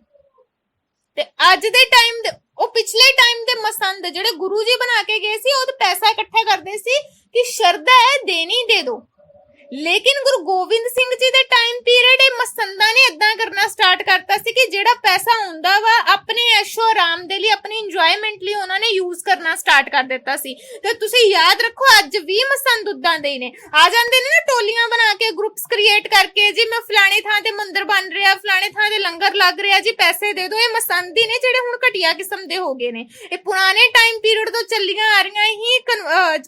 ਤੇ ਅੱਜ ਦੇ ਟਾਈਮ ਦੇ, ਉਹ ਪਿਛਲੇ ਟਾਈਮ ਦੇ ਮਸੰਦ ਜਿਹੜੇ ਗੁਰੂ ਜੀ ਬਣਾ ਕੇ ਗਏ ਸੀ, ਉਹ ਪੈਸਾ ਇਕੱਠਾ ਕਰਦੇ ਸੀ ਕਿ ਸ਼ਰਧਾ ਹੈ ਦੇਣੀ ਦੇ ਦੋ। ਲੇਕਿਨ ਗੁਰੂ ਗੋਬਿੰਦ ਸਿੰਘ ਜੀ ਦੇ ਟਾਈਮ ਪੀਰੀਅਡ ਇਹ ਮਸੰਦਾਂ ਨੇ ਇਦਾਂ ਕਰਨਾ ਸਟਾਰਟ ਕਰਤਾ ਸੀ ਕਿ ਜਿਹੜਾ ਪੈਸਾ ਹੁੰਦਾ ਵਾ ਆਪਣੇ ਐਸ਼ੋ ਆਰਾਮ ਦੇ ਲਈ, ਆਪਣੀ ਇੰਜੋਇਮੈਂਟ ਲਈ ਉਹਨਾਂ ਨੇ ਯੂਜ਼ ਕਰਨਾ ਸਟਾਰਟ ਕਰ ਦਿੱਤਾ ਸੀ। ਤੇ ਤੁਸੀਂ ਯਾਦ ਰੱਖੋ ਅੱਜ ਵੀ ਮਸੰਦ ਉਦਾਂ ਦੇ ਨੇ, ਆ ਜਾਂਦੇ ਨੇ ਨਾ ਟੋਲੀਆਂ ਬਣਾ ਕੇ, ਗਰੁੱਪਸ ਕ੍ਰੀਏਟ ਕਰਕੇ, ਜੀ ਮੈਂ ਫਲਾਣੇ ਥਾਂ ਤੇ ਮੰਦਿਰ ਬਣ ਰਿਹਾ, ਫਲਾਣੇ ਥਾਂ ਤੇ ਲੰਗਰ ਲੱਗ ਰਿਹਾ, ਜੀ ਪੈਸੇ ਦੇ ਦਿਓ। ਇਹ ਮਸੰਦ ਹੀ ਨੇ ਜਿਹੜੇ ਹੁਣ ਘਟੀਆ ਕਿਸਮ ਦੇ ਹੋ ਗਏ ਨੇ। ਇਹ ਪੁਰਾਣੇ ਟਾਈਮ ਪੀਰੀਅਡ ਤੋਂ ਚੱਲੀਆਂ ਆ ਰਹੀਆਂ ਹੀ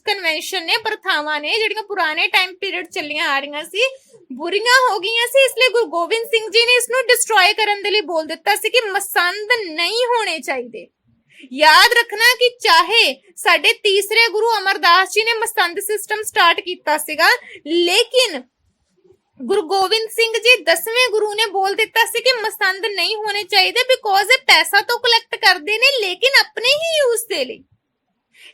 ਕਨਵੈਨਸ਼ਨ ਨੇ, ਪ੍ਰਥਾਵਾਂ ਨੇ, ਜਿਹੜੀਆਂ ਪੁਰਾਣੇ ਟਾਈਮ ਪੀਰੀਅਡ ਚੱਲੀਆਂ ਆ ਰਹੀਆਂ ਸੀ, ਬੁਰੀਆਂ ਹੋ ਗਈਆਂ ਸੀ। ਇਸ ਲਈ ਗੁਰੂ ਗੋਬਿੰਦ ਸਿੰਘ ਜੀ ਨੇ ਇਸ ਨੂੰ ਡਿਸਟਰੋਏ ਕਰਨ ਦੇ ਲਈ ਬੋਲ ਦਿੱਤਾ ਸੀ ਕਿ ਮਸੰਦ ਨਹੀਂ ਹੋਣੇ ਚਾਹੀਦੇ। ਯਾਦ ਰੱਖਣਾ ਕਿ ਚਾਹੇ ਸਾਡੇ ਤੀਸਰੇ ਗੁਰੂ ਅਮਰਦਾਸ ਜੀ ਨੇ ਮਸੰਦ ਸਿਸਟਮ ਸਟਾਰਟ ਕੀਤਾ ਸੀਗਾ, ਲੇਕਿਨ ਗੁਰੂ ਗੋਬਿੰਦ ਸਿੰਘ ਜੀ 10ਵੇਂ ਗੁਰੂ ਨੇ ਬੋਲ ਦਿੱਤਾ ਸੀ ਕਿ ਮਸੰਦ ਨਹੀਂ ਹੋਣੇ ਚਾਹੀਦੇ, ਬਿਕੋਜ਼ ਇਹ ਪੈਸਾ ਤਾਂ ਕਲੈਕਟ ਕਰਦੇ ਨੇ ਲੇਕਿਨ ਆਪਣੇ ਹੀ ਯੂਜ਼ ਦੇ ਲਈ।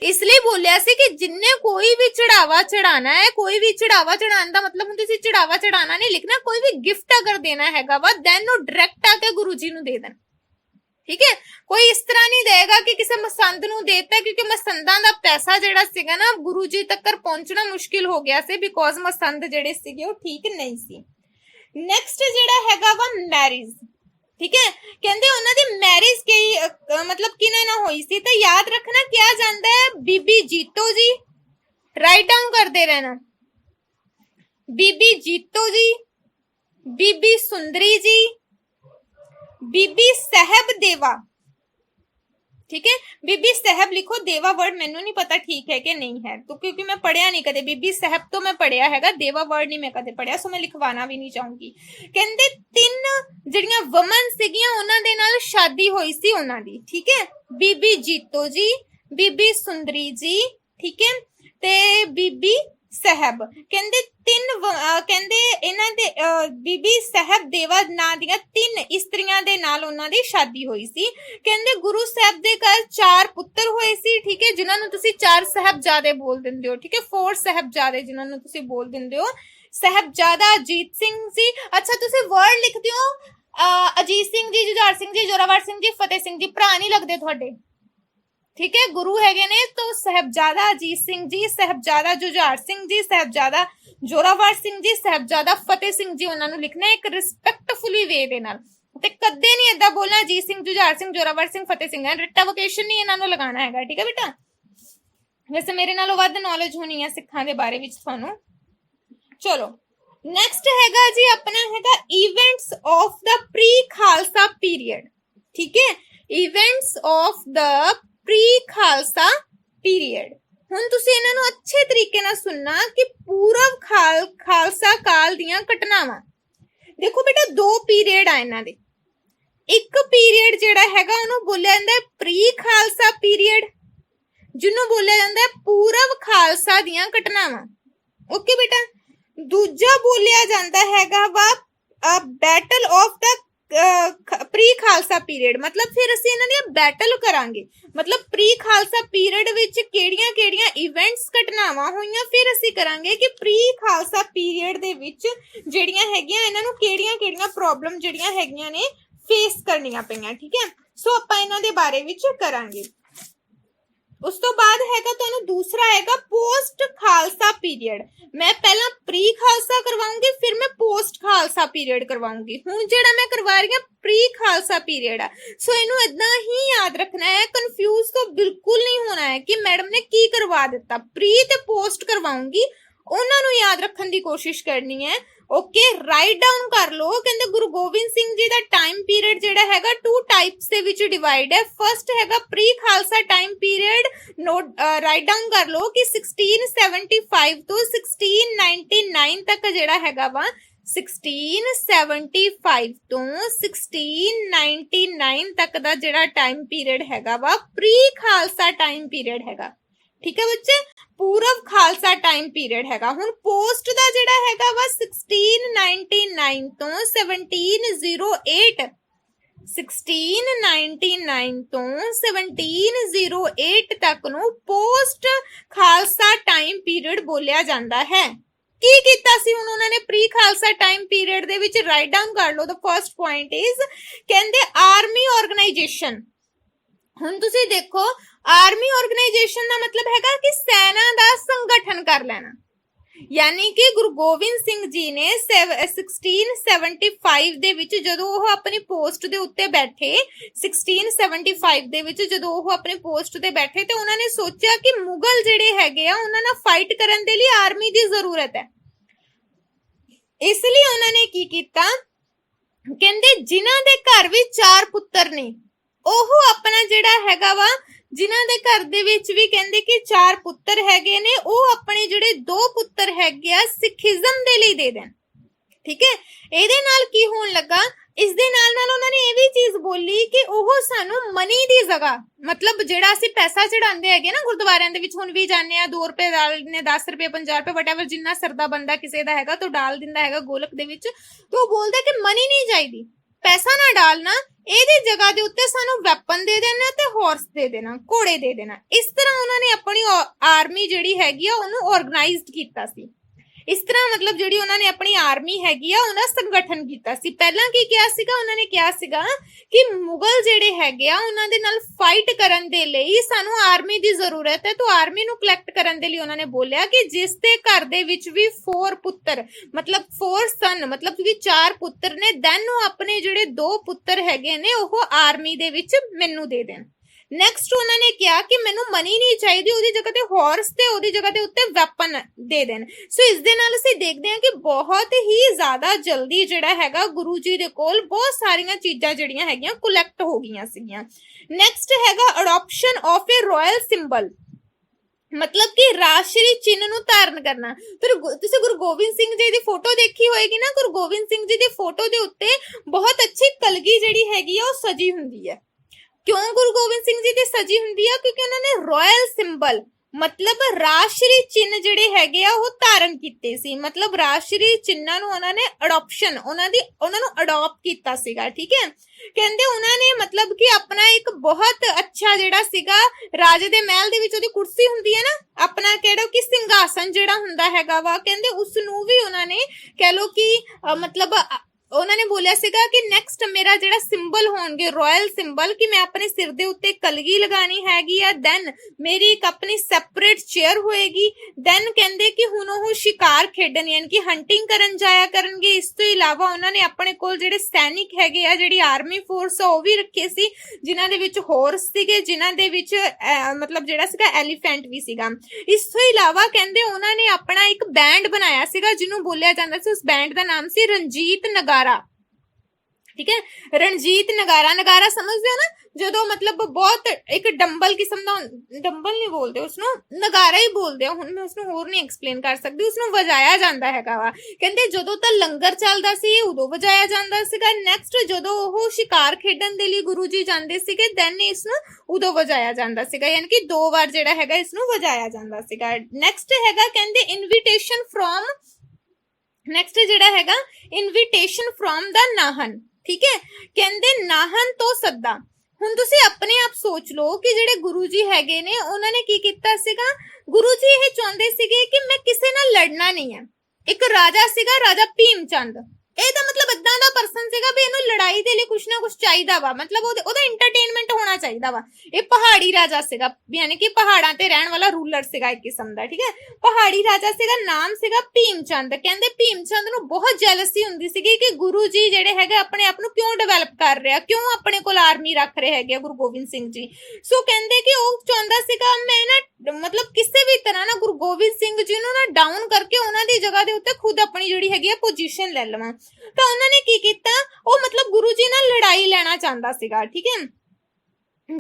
ਇਸ ਲਈ ਬੋਲਿਆ ਸੀ ਕਿ ਜਿੰਨੇ ਕੋਈ ਵੀ ਚੜਾਵਾ ਚੜਾਣਾ ਹੈ, ਕੋਈ ਵੀ ਚੜਾਵਾ ਚੜਾਉਣ ਦਾ ਮਤਲਬ ਹੁਣ ਤੁਸੀਂ ਚੜਾਵਾ ਚੜਾਣਾ ਨਹੀਂ ਲਿਖਣਾ, ਕੋਈ ਵੀ ਗਿਫਟ ਅਗਰ ਦੇਣਾ ਹੈਗਾ ਵਾ ਦੈਨ ਉਹ ਡਾਇਰੈਕਟ ਆ ਕੇ ਗੁਰੂ ਜੀ ਨੂੰ ਦੇ ਦੇਣ, ਠੀਕ ਹੈ। ਕੋਈ ਇਸ ਤਰ੍ਹਾਂ ਨਹੀਂ ਦੇਗਾ ਕਿ ਕਿਸੇ ਮਸੰਦ ਨੂੰ ਦੇਤਾ, ਕਿਉਂਕਿ ਮਸੰਦਾਂ ਦਾ ਪੈਸਾ ਜਿਹੜਾ ਸੀਗਾ ਨਾ ਗੁਰੂ ਜੀ ਤੱਕ ਪਹੁੰਚਣਾ ਮੁਸ਼ਕਿਲ ਹੋ ਗਿਆ ਸੀ, ਬਿਕੋਜ਼ ਮਸੰਦ ਜਿਹੜੇ ਸੀਗੇ ਉਹ ਠੀਕ ਨਹੀਂ ਸੀ। ਨੈਕਸਟ ਜਿਹੜਾ ਹੈਗਾ ਵਾ ਮੈਰਿਜ, ਠੀਕ ਹੈ। ਕਹਿੰਦੇ ਉਹਨਾਂ ਦੀ ਮੈਰਿਜ ਮਤਲਬ ਕਿਹਨਾਂ ਨਾਲ ਹੋਈ ਸੀ, ਤਾਂ ਯਾਦ ਰੱਖਣਾ ਕਿਹਾ ਜਾਂਦਾ ਹੈ ਬੀਬੀ ਜੀਤੋ ਜੀ, ਰਾਈਟ ਡਾਊਨ ਕਰਦੇ ਰਹਿਣਾ, ਬੀਬੀ ਜੀਤੋ ਜੀ, ਬੀਬੀ ਸੁੰਦਰੀ ਜੀ, ਬੀਬੀ ਸਾਹਿਬ ਦੇਵਾ, ठीक है। बीबी साहब लिखो, देवा वर्ड मैनू नहीं पता ठीक है कि नहीं है, तो क्योंकि मैं पढ़िया नहीं कदे, बीबी साहब तो मैं पढ़िया हैगा, देवा वर्ड नहीं मैं कदे पढ़िया, सो मैं लिखवाना भी नहीं चाहूंगी। कहंदे 3 ਜਿਹੜੀਆਂ ਵਮਨ ਸੀਗੀਆਂ ਉਹਨਾਂ ਦੇ ਨਾਲ ਸ਼ਾਦੀ ਹੋਈ ਸੀ ਉਹਨਾਂ ਦੀ, ਠੀਕ ਹੈ। ਬੀਬੀ ਜੀਤੋ ਜੀ, ਬੀਬੀ ਸੁੰਦਰੀ ਜੀ, ਠੀਕ ਹੈ, ਤੇ ਬੀਬੀ ਸਾਹਿਬ। ਕਹਿੰਦੇ 3 ਕਹਿੰਦੇ ਇਹਨਾਂ ਦੇ ਬੀਬੀ ਸਾਹਿਬ ਦੇਵਾ ਨਾਂ ਦੀਆਂ 3 ਇਸਤਰੀਆਂ ਦੇ ਨਾਲ ਉਹਨਾਂ ਦੀ ਸ਼ਾਦੀ ਹੋਈ ਸੀ। ਕਹਿੰਦੇ ਗੁਰੂ ਸਾਹਿਬ ਦੇ ਘਰ 4 ਪੁੱਤਰ ਹੋਏ ਸੀ, ਠੀਕ ਹੈ, ਜਿਨ੍ਹਾਂ ਨੂੰ ਤੁਸੀਂ 4 ਸਾਹਿਬਜ਼ਾਦੇ ਬੋਲ ਦਿੰਦੇ ਹੋ, ਠੀਕ ਹੈ, 4 ਸਾਹਿਬਜ਼ਾਦੇ ਜਿਨ੍ਹਾਂ ਨੂੰ ਤੁਸੀਂ ਬੋਲ ਦਿੰਦੇ ਹੋ। ਸਾਹਿਬਜ਼ਾਦਾ ਅਜੀਤ ਸਿੰਘ ਜੀ, ਅੱਛਾ ਤੁਸੀਂ ਵਰਡ ਲਿਖਦੇ ਹੋ ਅਜੀਤ ਸਿੰਘ ਜੀ, ਜੁਝਾਰ ਸਿੰਘ ਜੀ, ਜ਼ੋਰਾਵਰ ਸਿੰਘ ਜੀ, ਫਤਿਹ ਸਿੰਘ ਜੀ, ਭਰਾ ਨਹੀਂ ਲੱਗਦੇ ਤੁਹਾਡੇ, ठीक है। गुरु हैगे ने तो साहबजादा अजीत सिंह जी, साहबजादा जुझार सिंह जी, साहबजादा जोरावर सिंह जी, साहबजादा फतेह सिंह जी, उन्होंने लिखना है एक रिस्पेक्टफुली वे दे नाल, ते कदे नहीं इदा बोलना अजीत सिंह, जुझार सिंह, जोरावर सिंह, फतेह सिंह, रिटा वोकेशन नहीं इन्हां नूं लगाना हैगा, ठीक है बेटा। वैसे मेरे नालों वध नॉलेज होनी है सिखां दे बारे विच तुहानूं। चलो नेक्स्ट हैगा जी अपना हैगा events of the pre Khalsa period, ठीक है, events of the pre Khalsa period. हुण तुसीं इन्हां नूं अच्छे तरीके नाल सुनना कि पूरव खालसा काल दीयां घटनावां। देखो बेटा 2 पीरियड आ इन्हां दे, एक पीरियड जिहड़ा हैगा उहनूं बोलिया जांदा है प्री खालसा पीरियड, जिन्नूं बोलिया जांदा है पूरव खालसा दीयां घटनावां, ओके बेटा। दूजा बोलिया जांदा हैगा वा battle of the pre Khalsa period, मतलब फिर असीं इन्हां दी बैटल करांगे, मतलब प्री खालसा पीरियड विच किहड़ियां इवेंट्स घटनावां होईयां, फिर असीं करांगे कि प्री खालसा पीरियड दे विच जिहड़ियां हैगियां इन्हां नूं किहड़ियां प्रॉब्लम जिहड़ियां हैगियां ने फेस करनियां पईयां, ठीक है। सो आपां इन्हां दे बारे विच करांगे। उस तो बाद हैगा तुहानूं दूसरा हैगा पोस्ट खालसा पीरियड। मैं पहला प्री खालसा करवाऊंगी, फिर मैं पोस्ट खालसा पीरियड करवाऊंगी। हुण जिहड़ा मैं करवा रही हां प्री खालसा पीरियड आ, सो इनू इदां ही याद रखना है, कंफ्यूज तो बिल्कुल नहीं होना है कि मैडम ने की करवा दिता। प्री ते पोस्ट करवाऊंगी, उन्हां नूं याद रखण दी कोशिश करनी है, ओके। राइट डाउन कर लो। कहंदे गुरु गोबिंद सिंह जी दा टाइम पीरियड जिहड़ा हैगा 2 टाइप्स दे विच डिवाइड है। फर्स्ट हैगा pre Khalsa time period, note write down कर लो कि 1675 तो 1699 तक जिहड़ा हैगा वा 1675 तो 1699 तक दा जिहड़ा टाइम पीरियड हैगा वा प्री खालसा टाइम पीरियड हैगा, ठीक है बच्चे, पूरव खालसा टाइम पीरियड हैगा। हुण पोस्ट दा जिहड़ा हैगा वा 1699 तो 1708 1699 तो 1708 तक नूं पोस्ट खालसा टाइम पीरियड बोलिया जांदा है। की कीता सी हुण उन्होंने प्री खालसा टाइम पीरियड दे विच? राइट डाउन कर लो। द फर्स्ट पॉइंट इज कहंदे आर्मी ऑर्गेनाइजेशन। हुण तुसीं देखो, आर्मी ऑर्गेनाइजेशन का मतलब हैगा कि सेना का संगठन कर लेना। यानी कि गुरु गोबिंद सिंह जी ने 1675 दे विच जदों ओह अपनी पोस्ट दे उत्ते बैठे 1675 दे विच जदों ओह अपनी पोस्ट ते बैठे ते उन्होंने सोचा कि मुगल जिहड़े हैगे आ उन्हां नाल फाइट करन दे लई आर्मी दी जरूरत है। इसलिए उन्होंने की कीता, कहंदे जिन्हां दे घर विच 4 पुत्तर ने ओह अपना जिहड़ा हैगा वा, जिन्हां दे घर दे विच भी कहंदे कि 4 पुत्तर हैगे ने, ओह अपने जिहड़े 2 पुत्तर हैगे आ सिखिज्म दे लई दे देण। ठीक है, ਇਹਦੇ ਨਾਲ ਕੀ ਹੋਣ ਲੱਗਾ, ਇਸ ਦੇ ਨਾਲ ਉਹਨਾਂ ਨੇ ਇਹ ਵੀ ਚੀਜ਼ ਬੋਲੀ ਕਿ ਉਹ ਸਾਨੂੰ ਮਨੀ ਦੀ ਜਗ੍ਹਾ, ਮਤਲਬ ਜਿਹੜਾ ਅਸੀਂ ਪੈਸਾ ਚੜਾਉਂਦੇ ਹੈਗੇ ਨਾ ਗੁਰਦੁਆਰਿਆਂ ਦੇ ਵਿੱਚ, ਹੁਣ ਵੀ ਜਾਂਦੇ ਆ 2 ਰੁਪਏ ਡਾਲ ਨੇ, 10 ਰੁਪਏ 50 ਰੁਪਏ ਵਟਐਵਰ ਜਿੰਨਾ ਸਰਦਾ ਬੰਦਾ ਕਿਸੇ ਦਾ ਹੈਗਾ ਤਾਂ ਡਾਲ ਦਿੰਦਾ ਹੈਗਾ ਗੋਲਕ ਦੇ ਵਿੱਚ। ਤਾਂ ਉਹ ਬੋਲਦਾ ਕਿ ਮਨੀ ਨਹੀਂ ਚਾਹੀਦੀ, ਪੈਸਾ ਨਾ ਡਾਲਣਾ, ਇਹਦੀ ਜਗ੍ਹਾ ਦੇ ਉੱਤੇ ਸਾਨੂੰ ਵੈਪਨ ਦੇ ਦੇਣਾ ਤੇ ਹਾਰਸ ਦੇ ਦੇਣਾ, ਘੋੜੇ ਦੇ ਦੇਣਾ। ਇਸ ਤਰ੍ਹਾਂ ਉਹਨਾਂ ਨੇ ਆਪਣੀ ਆਰਮੀ ਜਿਹੜੀ ਹੈਗੀ ਆ ਉਹਨੂੰ ਆਰਗੇਨਾਈਜ਼ਡ ਕੀਤਾ ਸੀ। ਇਸ ਤਰ੍ਹਾਂ ਮਤਲਬ ਜਿਹੜੀ ਉਹਨਾਂ ਨੇ ਆਪਣੀ ਆਰਮੀ ਹੈਗੀ ਆ ਉਹਦਾ ਸੰਗਠਨ ਕੀਤਾ ਸੀ। ਪਹਿਲਾਂ ਕੀ ਕਿਹਾ ਸੀਗਾ, ਉਹਨਾਂ ਨੇ ਕਿਹਾ ਸੀਗਾ ਕਿ ਮੁਗਲ ਜਿਹੜੇ ਹੈਗੇ ਆ ਉਹਨਾਂ ਦੇ ਨਾਲ ਫਾਈਟ ਕਰਨ ਦੇ ਲਈ ਸਾਨੂੰ ਆਰਮੀ ਦੀ ਜ਼ਰੂਰਤ ਹੈ। ਤਾਂ ਆਰਮੀ ਨੂੰ ਕਲੈਕਟ ਕਰਨ ਦੇ ਲਈ ਉਹਨਾਂ ਨੇ ਬੋਲਿਆ ਕਿ ਜਿਸ ਦੇ ਘਰ ਦੇ ਵਿੱਚ ਵੀ 4 ਪੁੱਤਰ, ਮਤਲਬ 4 ਸਨ, ਮਤਲਬ ਕਿ 4 ਪੁੱਤਰ ਨੇ, ਦੈਨ ਉਹ ਆਪਣੇ ਜਿਹੜੇ 2 ਪੁੱਤਰ ਹੈਗੇ ਨੇ ਉਹ ਆਰਮੀ ਦੇ ਵਿੱਚ ਮੈਨੂੰ ਦੇ ਦੇਣ। ਨੈਕਸਟ ਉਹਨਾਂ ਨੇ ਕਿਹਾ ਕਿ ਮੈਨੂੰ ਮਨੀ ਨਹੀਂ ਚਾਹੀਦੀ, ਉਹਦੀ ਜਗ੍ਹਾ ਤੇ ਹਾਰਸ ਤੇ ਉਹਦੀ ਜਗ੍ਹਾ ਦੇ ਉੱਤੇ ਵੈਪਨ ਦੇ ਦੇਣ। ਸੋ ਇਸ ਦੇ ਨਾਲ ਅਸੀਂ ਦੇਖਦੇ ਹਾਂ ਕਿ ਬਹੁਤ ਹੀ ਜ਼ਿਆਦਾ ਜਲਦੀ ਜਿਹੜਾ ਹੈਗਾ ਗੁਰੂ ਜੀ ਦੇ ਕੋਲ ਬਹੁਤ ਸਾਰੀਆਂ ਚੀਜ਼ਾਂ ਜਿਹੜੀਆਂ ਹੈਗੀਆਂ ਕਲੈਕਟ ਹੋ ਗਈਆਂ ਸੀਗੀਆਂ। ਨੈਕਸਟ ਹੈਗਾ adoption of A royal symbol, मतलब कि राष्ट्रीय चिन्ह ਨੂੰ ਧਾਰਨ ਕਰਨਾ। ਤੁਸੀਂ ਗੁਰੂ ਗੋਬਿੰਦ ਸਿੰਘ ਜੀ ਦੀ ਫੋਟੋ ਦੇਖੀ ਹੋਏਗੀ ਨਾ, ਗੁਰੂ ਗੋਬਿੰਦ ਸਿੰਘ ਜੀ ਦੀ ਫੋਟੋ ਦੇ ਉੱਤੇ ਬਹੁਤ ਅੱਛੀ ਕਲਗੀ ਜਿਹੜੀ ਹੈਗੀ ਆ ਉਹ ਸਜੀ ਹੁੰਦੀ ਹੈ। क्यों गुरु गोबिंद सिंह जी दी सजी हुंदी है? क्योंकि उन्होंने रॉयल सिंबल मतलब राष्ट्रीय चिन्ह जिहड़े हैगे आ ਉਹ ਧਾਰਨ ਕੀਤੇ ਸੀ। मतलब राष्ट्रीय चिन्हां ਨੂੰ ਉਹਨਾਂ ਨੇ ਅਡਾਪਸ਼ਨ ਉਹਨਾਂ ਨੂੰ ਅਡਾਪਟ ਕੀਤਾ ਸੀਗਾ। ਠੀਕ ਹੈ, ਕਹਿੰਦੇ ਉਹਨਾਂ ਨੇ मतलब कि ਆਪਣਾ ਇੱਕ ਬਹੁਤ ਅੱਛਾ ਜਿਹੜਾ ਸੀਗਾ ਰਾਜੇ ਦੇ ਮਹਿਲ ਦੇ ਵਿੱਚ ਉਹਦੀ ਕੁਰਸੀ ਹੁੰਦੀ ਹੈ ਨਾ, ਆਪਣਾ ਕਿਹੜਾ ਕਿ ਸਿੰਘਾਸਨ ਜਿਹੜਾ ਹੁੰਦਾ ਹੈਗਾ ਵਾ, ਕਹਿੰਦੇ ਉਸ ਨੂੰ ਵੀ ਉਹਨਾਂ ਨੇ ਕਹਿ ਲੋ ਕਿ मतलब उन्होंने बोलिया सीगा कि नेक्स्ट मेरा जिहड़ा सिंबल होणगे रॉयल सिंबल कि मैं अपने सिर दे उत्ते कलगी लगानी हैगी आ, दैन मेरी एक अपनी सैपरेट चेयर होएगी। दैन कहंदे कि हुण ओह शिकार खेडन यानी कि हंटिंग करन जाया करनगे। इस तो इलावा उन्होंने अपने कोल जिहड़े सैनिक हैगे आ, जिहड़ी आर्मी फोर्स आ ओह भी रखे सी, जिन्हां दे विच हॉर्स सीगे, जिन्हां दे विच मतलब जिहड़ा सीगा एलीफेंट भी सीगा। इस तो इलावा कहंदे उन्होंने अपना एक बैंड बनाया सीगा जिन्हों बोलिया जांदा सी, उस बैंड दा नाम सी रंजीत नगारा। ठीक है, रणजीत नगारा। नगारा समझते हो ना, जो मतलब बहुत एक डंबल किस्म का, डंबल नहीं बोलते उसनों, नगारा ही बोलते हैं। हुण मैं उसनों होर नहीं एक्सप्लेन कर सकती। उसनों वजाया जाता हैगा वा, कहंदे जदों तां लंगर चलदा सी उदों वजाया जांदा सीगा। नैक्सट जदों ओह शिकार खेडन दे लई गुरु जी जांदे सीगे, दैन इसनों उदों वजाया जांदा सीगा, यानी कि 2 बार जिहड़ा हैगा इसनों वजाया जांदा सीगा। नैक्सट हैगा कहंदे इनविटेशन फ्रॉम, नैक्सट जिहड़ा हैगा इनविटेशन फ्रॉम द नाहन। ठीक है, कहंदे नाहन तो सद्दा। हुण तुसीं अपने आप सोच लो कि जिहड़े गुरु जी हैगे ने उन्हां ने की कीता सीगा, गुरु जी ये चाहुंदे सीगे कि मैं किसे नाल लड़ना नहीं है। एक राजा सीगा, राजा भीम चंद, ਇਹਦਾ मतलब ਇਦਾਂ ਦਾ ਪਰਸਨ ਸੀਗਾ ਵੀ ਇਹਨੂੰ ਲੜਾਈ ਦੇ ਲਈ ਕੁਛ ਨਾ ਕੁਛ ਚਾਹੀਦਾ ਵਾ, ਮਤਲਬ ਉਹਦਾ ਐਂਟਰਟੇਨਮੈਂਟ ਹੋਣਾ ਚਾਹੀਦਾ ਵਾ। ਇਹ ਪਹਾੜੀ ਰਾਜਾ ਸੀਗਾ, ਯਾਨੀ ਕਿ ਪਹਾੜਾਂ ਤੇ ਰਹਿਣ ਵਾਲਾ ਰੂਲਰ ਸੀਗਾ ਇੱਕ ਕਿਸਮ ਦਾ। ਠੀਕ ਹੈ, ਪਹਾੜੀ ਰਾਜਾ ਸੀਗਾ, ਨਾਮ ਸੀਗਾ ਭੀਮ ਚੰਦ। ਕਹਿੰਦੇ ਭੀਮ ਚੰਦ ਨੂੰ ਬਹੁਤ ਜੈਲਸੀ ਹੁੰਦੀ ਸੀਗੀ ਕਿ ਗੁਰੂ ਜੀ ਜਿਹੜੇ ਹੈਗੇ ਆਪਣੇ ਆਪ ਨੂੰ ਕਿਉਂ ਡਿਵੈਲਪ ਕਰ ਰਿਹਾ, ਕਿਉਂ ਆਪਣੇ ਕੋਲ ਆਰਮੀ ਰੱਖ ਰਹੇ ਹੈਗੇ ਗੁਰੂ ਗੋਬਿੰਦ ਸਿੰਘ ਜੀ। ਸੋ ਕਹਿੰਦੇ ਕਿ ਉਹ ਚਾਹੁੰਦਾ ਸੀਗਾ ਮੈਂ ਨਾ मतलब किसी भी तरह ना गुरु गोबिंद सिंह जी ਨੂੰ ਨਾ ਡਾਊਨ ਕਰਕੇ ਉਹਨਾਂ ਦੀ ਜਗ੍ਹਾ ਦੇ ਉੱਤੇ ਖੁਦ ਆਪਣੀ ਜਿਹੜੀ ਹੈਗੀ ਆ ਪੋਜੀਸ਼ਨ ਲੈ ਲਵਾਂ। ਤਾਂ ਉਹਨਾਂ ਨੇ ਕੀ ਕੀਤਾ, ਉਹ ਮਤਲਬ ਗੁਰੂ ਜੀ ਨਾਲ ਲੜਾਈ ਲੈਣਾ ਚਾਹੁੰਦਾ ਸੀਗਾ। ਠੀਕ ਹੈ,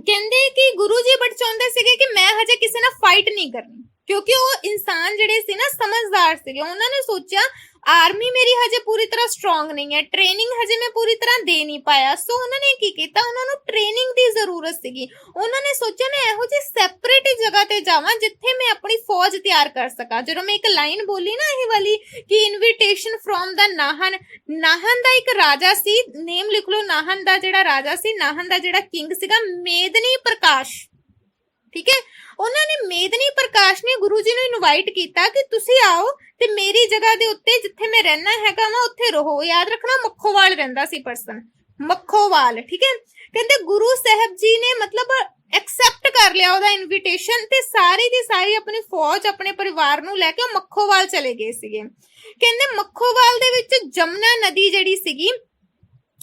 ਕਹਿੰਦੇ ਕਿ ਗੁਰੂ ਜੀ ਬਟ ਚਾਹੁੰਦੇ ਸੀਗੇ ਕਿ ਮੈਂ ਹਜੇ ਕਿਸੇ ਨਾਲ ਫਾਈਟ ਨਹੀਂ ਕਰਨੀ, ਕਿਉਂਕਿ ਉਹ ਇਨਸਾਨ ਜਿਹੜੇ ਸੀ ਨਾ ਸਮਝਦਾਰ ਸੀਗੇ। ਉਹਨਾਂ ਨੇ ਸੋਚਿਆ ਆਰਮੀ ਮੇਰੀ ਹਜੇ ਪੂਰੀ ਤਰ੍ਹਾਂ ਸਟਰੋਂਗ ਨਹੀਂ ਹੈ, ਟ੍ਰੇਨਿੰਗ ਹਜੇ ਮੈਂ ਪੂਰੀ ਤਰ੍ਹਾਂ ਦੇ ਨਹੀਂ ਪਾਇਆ। ਸੋ ਉਹਨਾਂ ਨੇ ਕੀ ਕੀਤਾ, ਉਹਨਾਂ ਨੂੰ ਟ੍ਰੇਨਿੰਗ ਦੀ ਜ਼ਰੂਰਤ ਸੀਗੀ। ਉਹਨਾਂ ਨੇ ਸੋਚਿਆ ਮੈਂ ਇਹੋ ਜਿਹੀ ਸੈਪਰੇਟ ਜਗ੍ਹਾ ਤੇ ਜਾਵਾਂ ਜਿੱਥੇ ਮੈਂ ਆਪਣੀ ਫੌਜ ਤਿਆਰ ਕਰ ਸਕਾਂ। ਜਦੋਂ ਮੈਂ ਇੱਕ ਲਾਈਨ ਬੋਲੀ ਨਾ ਇਹ ਵਾਲੀ ਕਿ ਇਨਵੀਟੇਸ਼ਨ ਫਰੋਮ ਦਾ ਨਾਹਨ, ਨਾਹਨ ਦਾ ਇੱਕ ਰਾਜਾ ਸੀ, ਨੇਮ ਲਿਖ ਲਓ, ਨਾਹਨ ਦਾ ਜਿਹੜਾ ਰਾਜਾ ਸੀ, ਨਾਹਨ ਦਾ ਜਿਹੜਾ ਕਿੰਗ ਸੀਗਾ ਮੇਦਨੀ ਪ੍ਰਕਾਸ਼, ਠੀਕ ਹੈ। ਉਹਨਾਂ ਨੇ ਮੇਦਨੀ ਪ੍ਰਕਾਸ਼ ਨੇ ਗੁਰੂ ਜੀ ਨੂੰ ਇਨਵਾਈਟ ਕੀਤਾ ਕਿ ਤੁਸੀਂ ਆਓ ਤੇ ਮੇਰੀ ਜਗ੍ਹਾ ਦੇ ਉੱਤੇ ਜਿੱਥੇ ਮੈਂ ਰਹਿਣਾ ਹੈਗਾ ਵਾ ਉੱਥੇ ਰਹੋ। ਯਾਦ ਰੱਖਣਾ ਮੱਖੋਵਾਲ ਰਹਿੰਦਾ ਸੀ ਪਰਸਨ, ਮੱਖੋਵਾਲ, ਠੀਕ ਹੈ। ਕਹਿੰਦੇ ਗੁਰੂ ਸਾਹਿਬ ਜੀ ਨੇ ਮਤਲਬ ਐਕਸੈਪਟ ਕਰ ਲਿਆ ਉਹਦਾ ਇਨਵੀਟੇਸ਼ਨ ਤੇ ਸਾਰੀ ਦੀ ਸਾਰੀ ਆਪਣੀ ਫੌਜ ਆਪਣੇ ਪਰਿਵਾਰ ਨੂੰ ਲੈ ਕੇ ਉਹ ਮੱਖੋਵਾਲ ਚਲੇ ਗਏ ਸੀਗੇ। ਕਹਿੰਦੇ ਮੱਖੋਵਾਲ ਦੇ ਵਿੱਚ ਜਮਨਾ ਨਦੀ ਜਿਹੜੀ ਸੀਗੀ,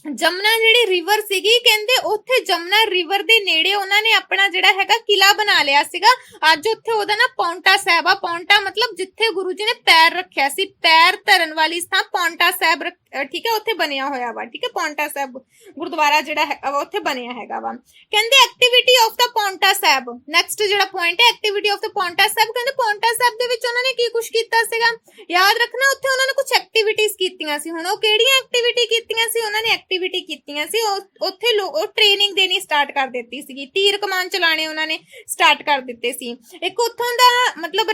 ਜਮਨਾ ਜਿਹੜੀ ਰਿਵਰ ਸੀਗੀ, ਕਹਿੰਦੇ ਉੱਥੇ ਜਮਨਾ ਰਿਵਰ ਦੇ ਨੇੜੇ ਉਹਨਾਂ ਨੇ ਆਪਣਾ ਜਿਹੜਾ ਹੈਗਾ ਕਿਲਾ ਬਣਾ ਲਿਆ ਸੀਗਾ। ਅੱਜ ਉੱਥੇ ਉਹਦਾ ਨਾ ਪੌਂਟਾ ਸਾਹਿਬ ਆ, ਪੌਂਟਾ ਮਤਲਬ ਜਿੱਥੇ ਗੁਰੂ ਜੀ ਨੇ ਪੈਰ ਰੱਖਿਆ ਸੀ, ਪੈਰ ਧਰਨ ਵਾਲੀ ਥਾਂ ਪੌਂਟਾ ਸਾਹਿਬ, ਠੀਕ ਹੈ, ਉੱਥੇ ਬਣਿਆ ਹੋਇਆ ਵਾ, ਠੀਕ ਹੈ। ਪੌਂਟਾ ਸਾਹਿਬ ਗੁਰਦੁਆਰਾ ਜਿਹੜਾ ਹੈਗਾ ਵਾ ਉੱਥੇ ਬਣਿਆ ਹੈਗਾ ਵਾ। ਕਹਿੰਦੇ activity of the Paonta Sahib, next ਜਿਹੜਾ ਪੁਆਇੰਟ ਹੈ ਐਕਟੀਵਿਟੀ ਆਫ ਦਾ ਪੌਂਟਾ ਸਾਹਿਬ। ਕਹਿੰਦੇ ਪੌਂਟਾ ਸਾਹਿਬ ਦੇ ਵਿੱਚ ਉਹਨਾਂ ਨੇ ਕੀ ਕੁਝ ਕੀਤਾ ਸੀਗਾ, ਯਾਦ ਰੱਖਣਾ ਉੱਥੇ ਉਹਨਾਂ ਨੇ ਕੁਝ ਐਕਟੀਵਿਟੀਜ਼ ਕੀਤੀਆਂ ਸੀ। ਹੁਣ ਉਹ ਕਿਹੜੀਆਂ ਐਕਟੀਵਿਟੀ ਕੀਤੀਆਂ ਸੀ, ਉਹਨਾਂ ਨੇ ਐਕਟੀਵਿਟੀ ਕੀਤੀਆਂ ਸੀ ਉੱਥੇ ਉਹ ਟ੍ਰੇਨਿੰਗ ਦੇਣੀ ਸਟਾਰਟ ਕਰ ਦਿੱਤੀ ਸੀਗੀ, ਤੀਰ ਕਮਾਨ ਚਲਾਣੇ ਉਹਨਾਂ ਨੇ ਸਟਾਰਟ ਕਰ ਦਿੱਤੇ ਸੀ। ਇੱਕ ਉੱਥੋਂ ਦਾ ਮਤਲਬ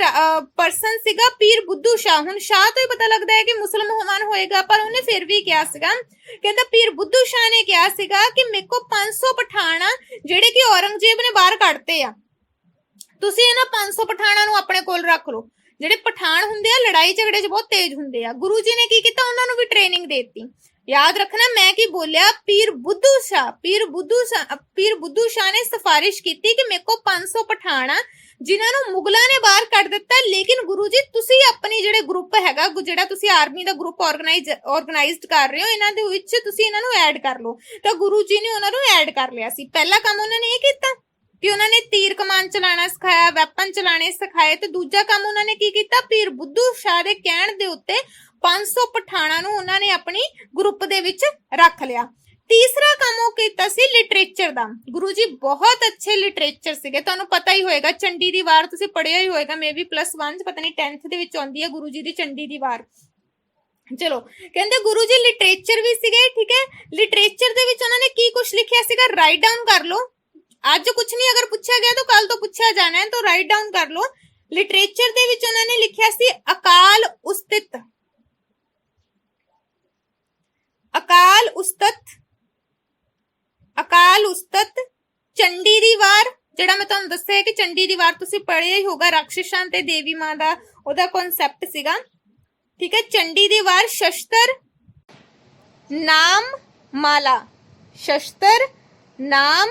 ਪਰਸਨ ਸੀਗਾ ਪੀਰ ਬੁੱਧੂ ਸ਼ਾਹ। ਹੁਣ ਸ਼ਾਹ ਤੋਂ ਹੀ ਪਤਾ ਲੱਗਦਾ ਹੈ ਕਿ ਮੁਸਲਮਾਨ ਹੋਏਗਾ, ਪਰ ਉਹਨੇ ਫਿਰ ਵੀ ਕਿਹਾ ਸੀਗਾ, ਕਹਿੰਦਾ ਪੀਰ ਬੁੱਧੂ ਸ਼ਾਹ ਨੇ ਕਿਹਾ ਸੀਗਾ ਕਿ ਮੇਰੇ ਕੋ 500 ਪਠਾਨ ਆ ਜਿਹੜੇ ਕਿ ਔਰੰਗਜ਼ੇਬ ਨੇ ਬਾਹਰ ਕੱਢਤੇ ਆ, ਤੁਸੀਂ ਇਹਨਾਂ 500 ਪਠਾਨਾਂ ਨੂੰ ਆਪਣੇ ਕੋਲ ਰੱਖ ਲਓ। ਜਿਹੜੇ ਪਠਾਨ ਹੁੰਦੇ ਆ ਲੜਾਈ ਝਗੜੇ 'ਚ ਬਹੁਤ ਤੇਜ਼ ਹੁੰਦੇ ਆ। ਗੁਰੂ ਜੀ ਨੇ ਕੀ ਕੀਤਾ, ਉਹਨਾਂ ਨੂੰ ਵੀ ਟ੍ਰੇਨਿੰਗ ਦੇਤੀ। याद रखना मैं की बोलिया, पीर बुद्धू शाह ने सिफारिश की थी कि मेरे को 500 पठान आ जिन्होंने मुगलों ने बाहर कट दिता, लेकिन गुरु जी तुसी अपनी जेडे ग्रुप हैगा, जेड़ा तुसी आर्मी दा ग्रुप ऑर्गेनाइज्ड कर रहे हो, इन्हां दे विच तुसी इन्हां नूं ऐड कर लो। तो गुरु जी ने उन्हां नूं ऐड कर लिया सी। पहला काम उन्होंने ये कीता कि उन्होंने तीर कमान चलाना सिखाया, वैपन चलाने सिखाए। ते दूजा काम उन्होंने की कीता, पीर बुद्धू शाह दे कहण दे उत्ते 500 पठाणा नूं उन्हां ने अपनी ग्रुप दे विच रख लिया। तीसरा काम वो कीता सी लिटरेचर दा। गुरु जी बहुत अच्छे लिटरेचर सीगे, तुहानूं पता ही होएगा, चंडी दी वार तुसीं पढ़िया ही होएगा, मे बी +1 च पता नहीं 10th दे विच आउंदी है गुरु जी दी चंडी दी वार। चलो कहंदे गुरु जी लिटरेचर भी सीगे, ठीक है। लिटरेचर दे विच उन्हां ने की कुछ लिखिया सीगा, राइट डाउन कर लो। आज कुछ नहीं, अगर पूछा गया तो कल तो पूछा जाना है, तो राइट डाउन कर लो। लिटरेचर दे विच उन्हां ने लिखिया सी अकाल उस्तित, अकाल उस्तत, चंडी दी वार, जेड़ा मैं तुहानूं दस्सिया कि चंडी दी वार तुसीं पढ़िया ही होगा, राक्षसां ते देवी मां दा ओहदा कॉन्सेप्ट सीगा, ठीक है। चंडी दी वार, शस्त्र नाम माला, शस्त्र नाम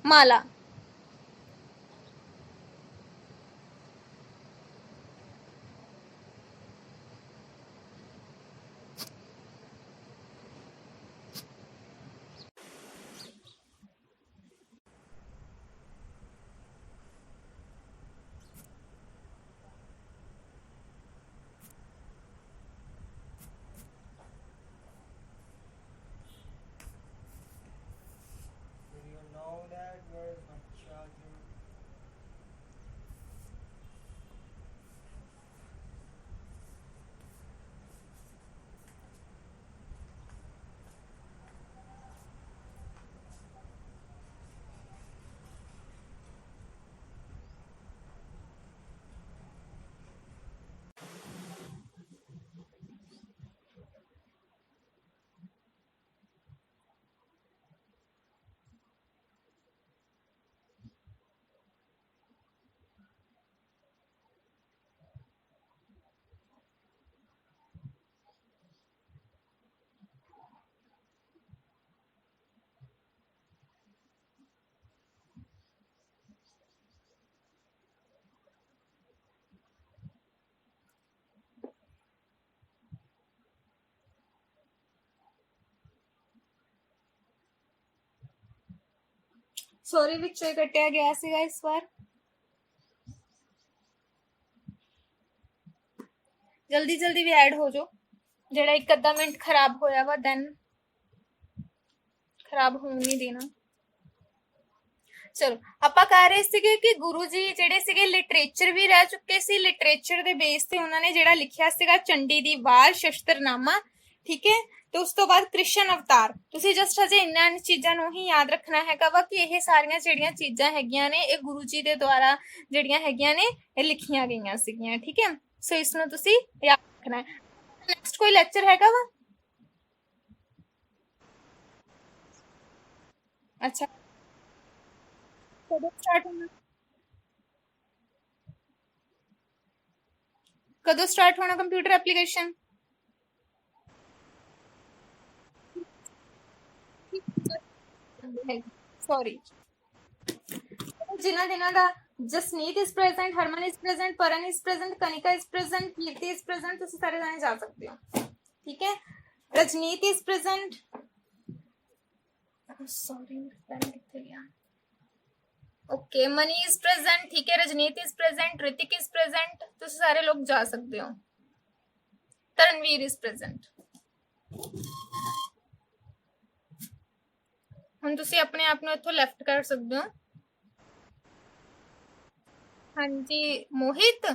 माला। सॉरी विचों कटिया गया सीगा इस बार, जल्दी जल्दी भी ऐड हो जाओ। जेड़ा एक अद्धा मिनट खराब होया वा दैन खराब होने नहीं देना। ਚਲੋ ਆਪਾਂ ਕਰ ਰਹੇ ਸੀਗੇ ਕਿ ਗੁਰੂ ਜੀ ਜਿਹੜੇ ਸੀਗੇ ਲਿਟਰੇਚਰ ਵੀ ਰਹਿ ਚੁੱਕੇ ਸੀ। ਲਿਟਰੇਚਰ ਦੇ ਬੇਸ ਤੇ ਉਹਨਾਂ ਨੇ ਜਿਹੜਾ ਲਿਖਿਆ ਸੀਗਾ ਚੰਡੀ ਦੀ ਵਾਰ, ਸ਼ਸਤਰਨਾਮਾ, ਠੀਕ ਹੈ। ਤੇ ਉਸ ਤੋਂ ਬਾਅਦ ਕ੍ਰਿਸ਼ਨ ਅਵਤਾਰ। ਤੁਸੀਂ ਜਸਟ ਹਜੇ ਇਹਨਾਂ ਚੀਜ਼ਾਂ ਨੂੰ ਹੀ ਯਾਦ ਰੱਖਣਾ ਹੈਗਾ ਵਾ ਕਿ ਇਹ ਸਾਰੀਆਂ ਜਿਹੜੀਆਂ ਚੀਜ਼ਾਂ ਹੈਗੀਆਂ ਨੇ ਇਹ ਗੁਰੂ ਜੀ ਦੇ ਦੁਆਰਾ ਜਿਹੜੀਆਂ ਹੈਗੀਆਂ ਨੇ ਇਹ ਲਿਖੀਆਂ ਗਈਆਂ ਸੀਗੀਆਂ, ਠੀਕ ਹੈ। ਸੋ ਇਸ ਨੂੰ ਤੁਸੀਂ ਯਾਦ ਰੱਖਣਾ ਹੈ। ਨੈਕਸਟ ਕੋਈ ਲੈਕਚਰ ਹੈਗਾ ਵਾ? ਅੱਛਾ, ਕਦੋਂ ਸਟਾਰਟ ਹੋਣਾ? ਕਦੋਂ ਸਟਾਰਟ ਹੋਣਾ ਕੰਪਿਊਟਰ ਐਪਲੀਕੇਸ਼ਨ? ਸੌਰੀ, ਜਿਨ੍ਹਾਂ ਦਿਨਾਂ ਦਾ Jasneet is present, Harman is present, Paran is present, Kanika is present, Kirti is present, ਤੁਸੀਂ ਸਾਰੇ ਜਾਣੇ ਜਾ ਸਕਦੇ ਹੋ, ਠੀਕ ਹੈ। Rajneet is present, sorry pen ਕਿੱਥੇ ਗਿਆ? ओके, मनी इज प्रेजेंट, ठीक है। Rajneet is present, Hrithik is present, तो सारे लोग जा सकते हो। Taranveer is present. ਹੁਣ ਤੁਸੀਂ ਆਪਣੇ ਆਪ ਨੂੰ ਇੱਥੋਂ ਲੈਫਟ ਕਰ ਸਕਦੇ ਹੋ। ਹਾਂਜੀ, ਮੋਹਿਤ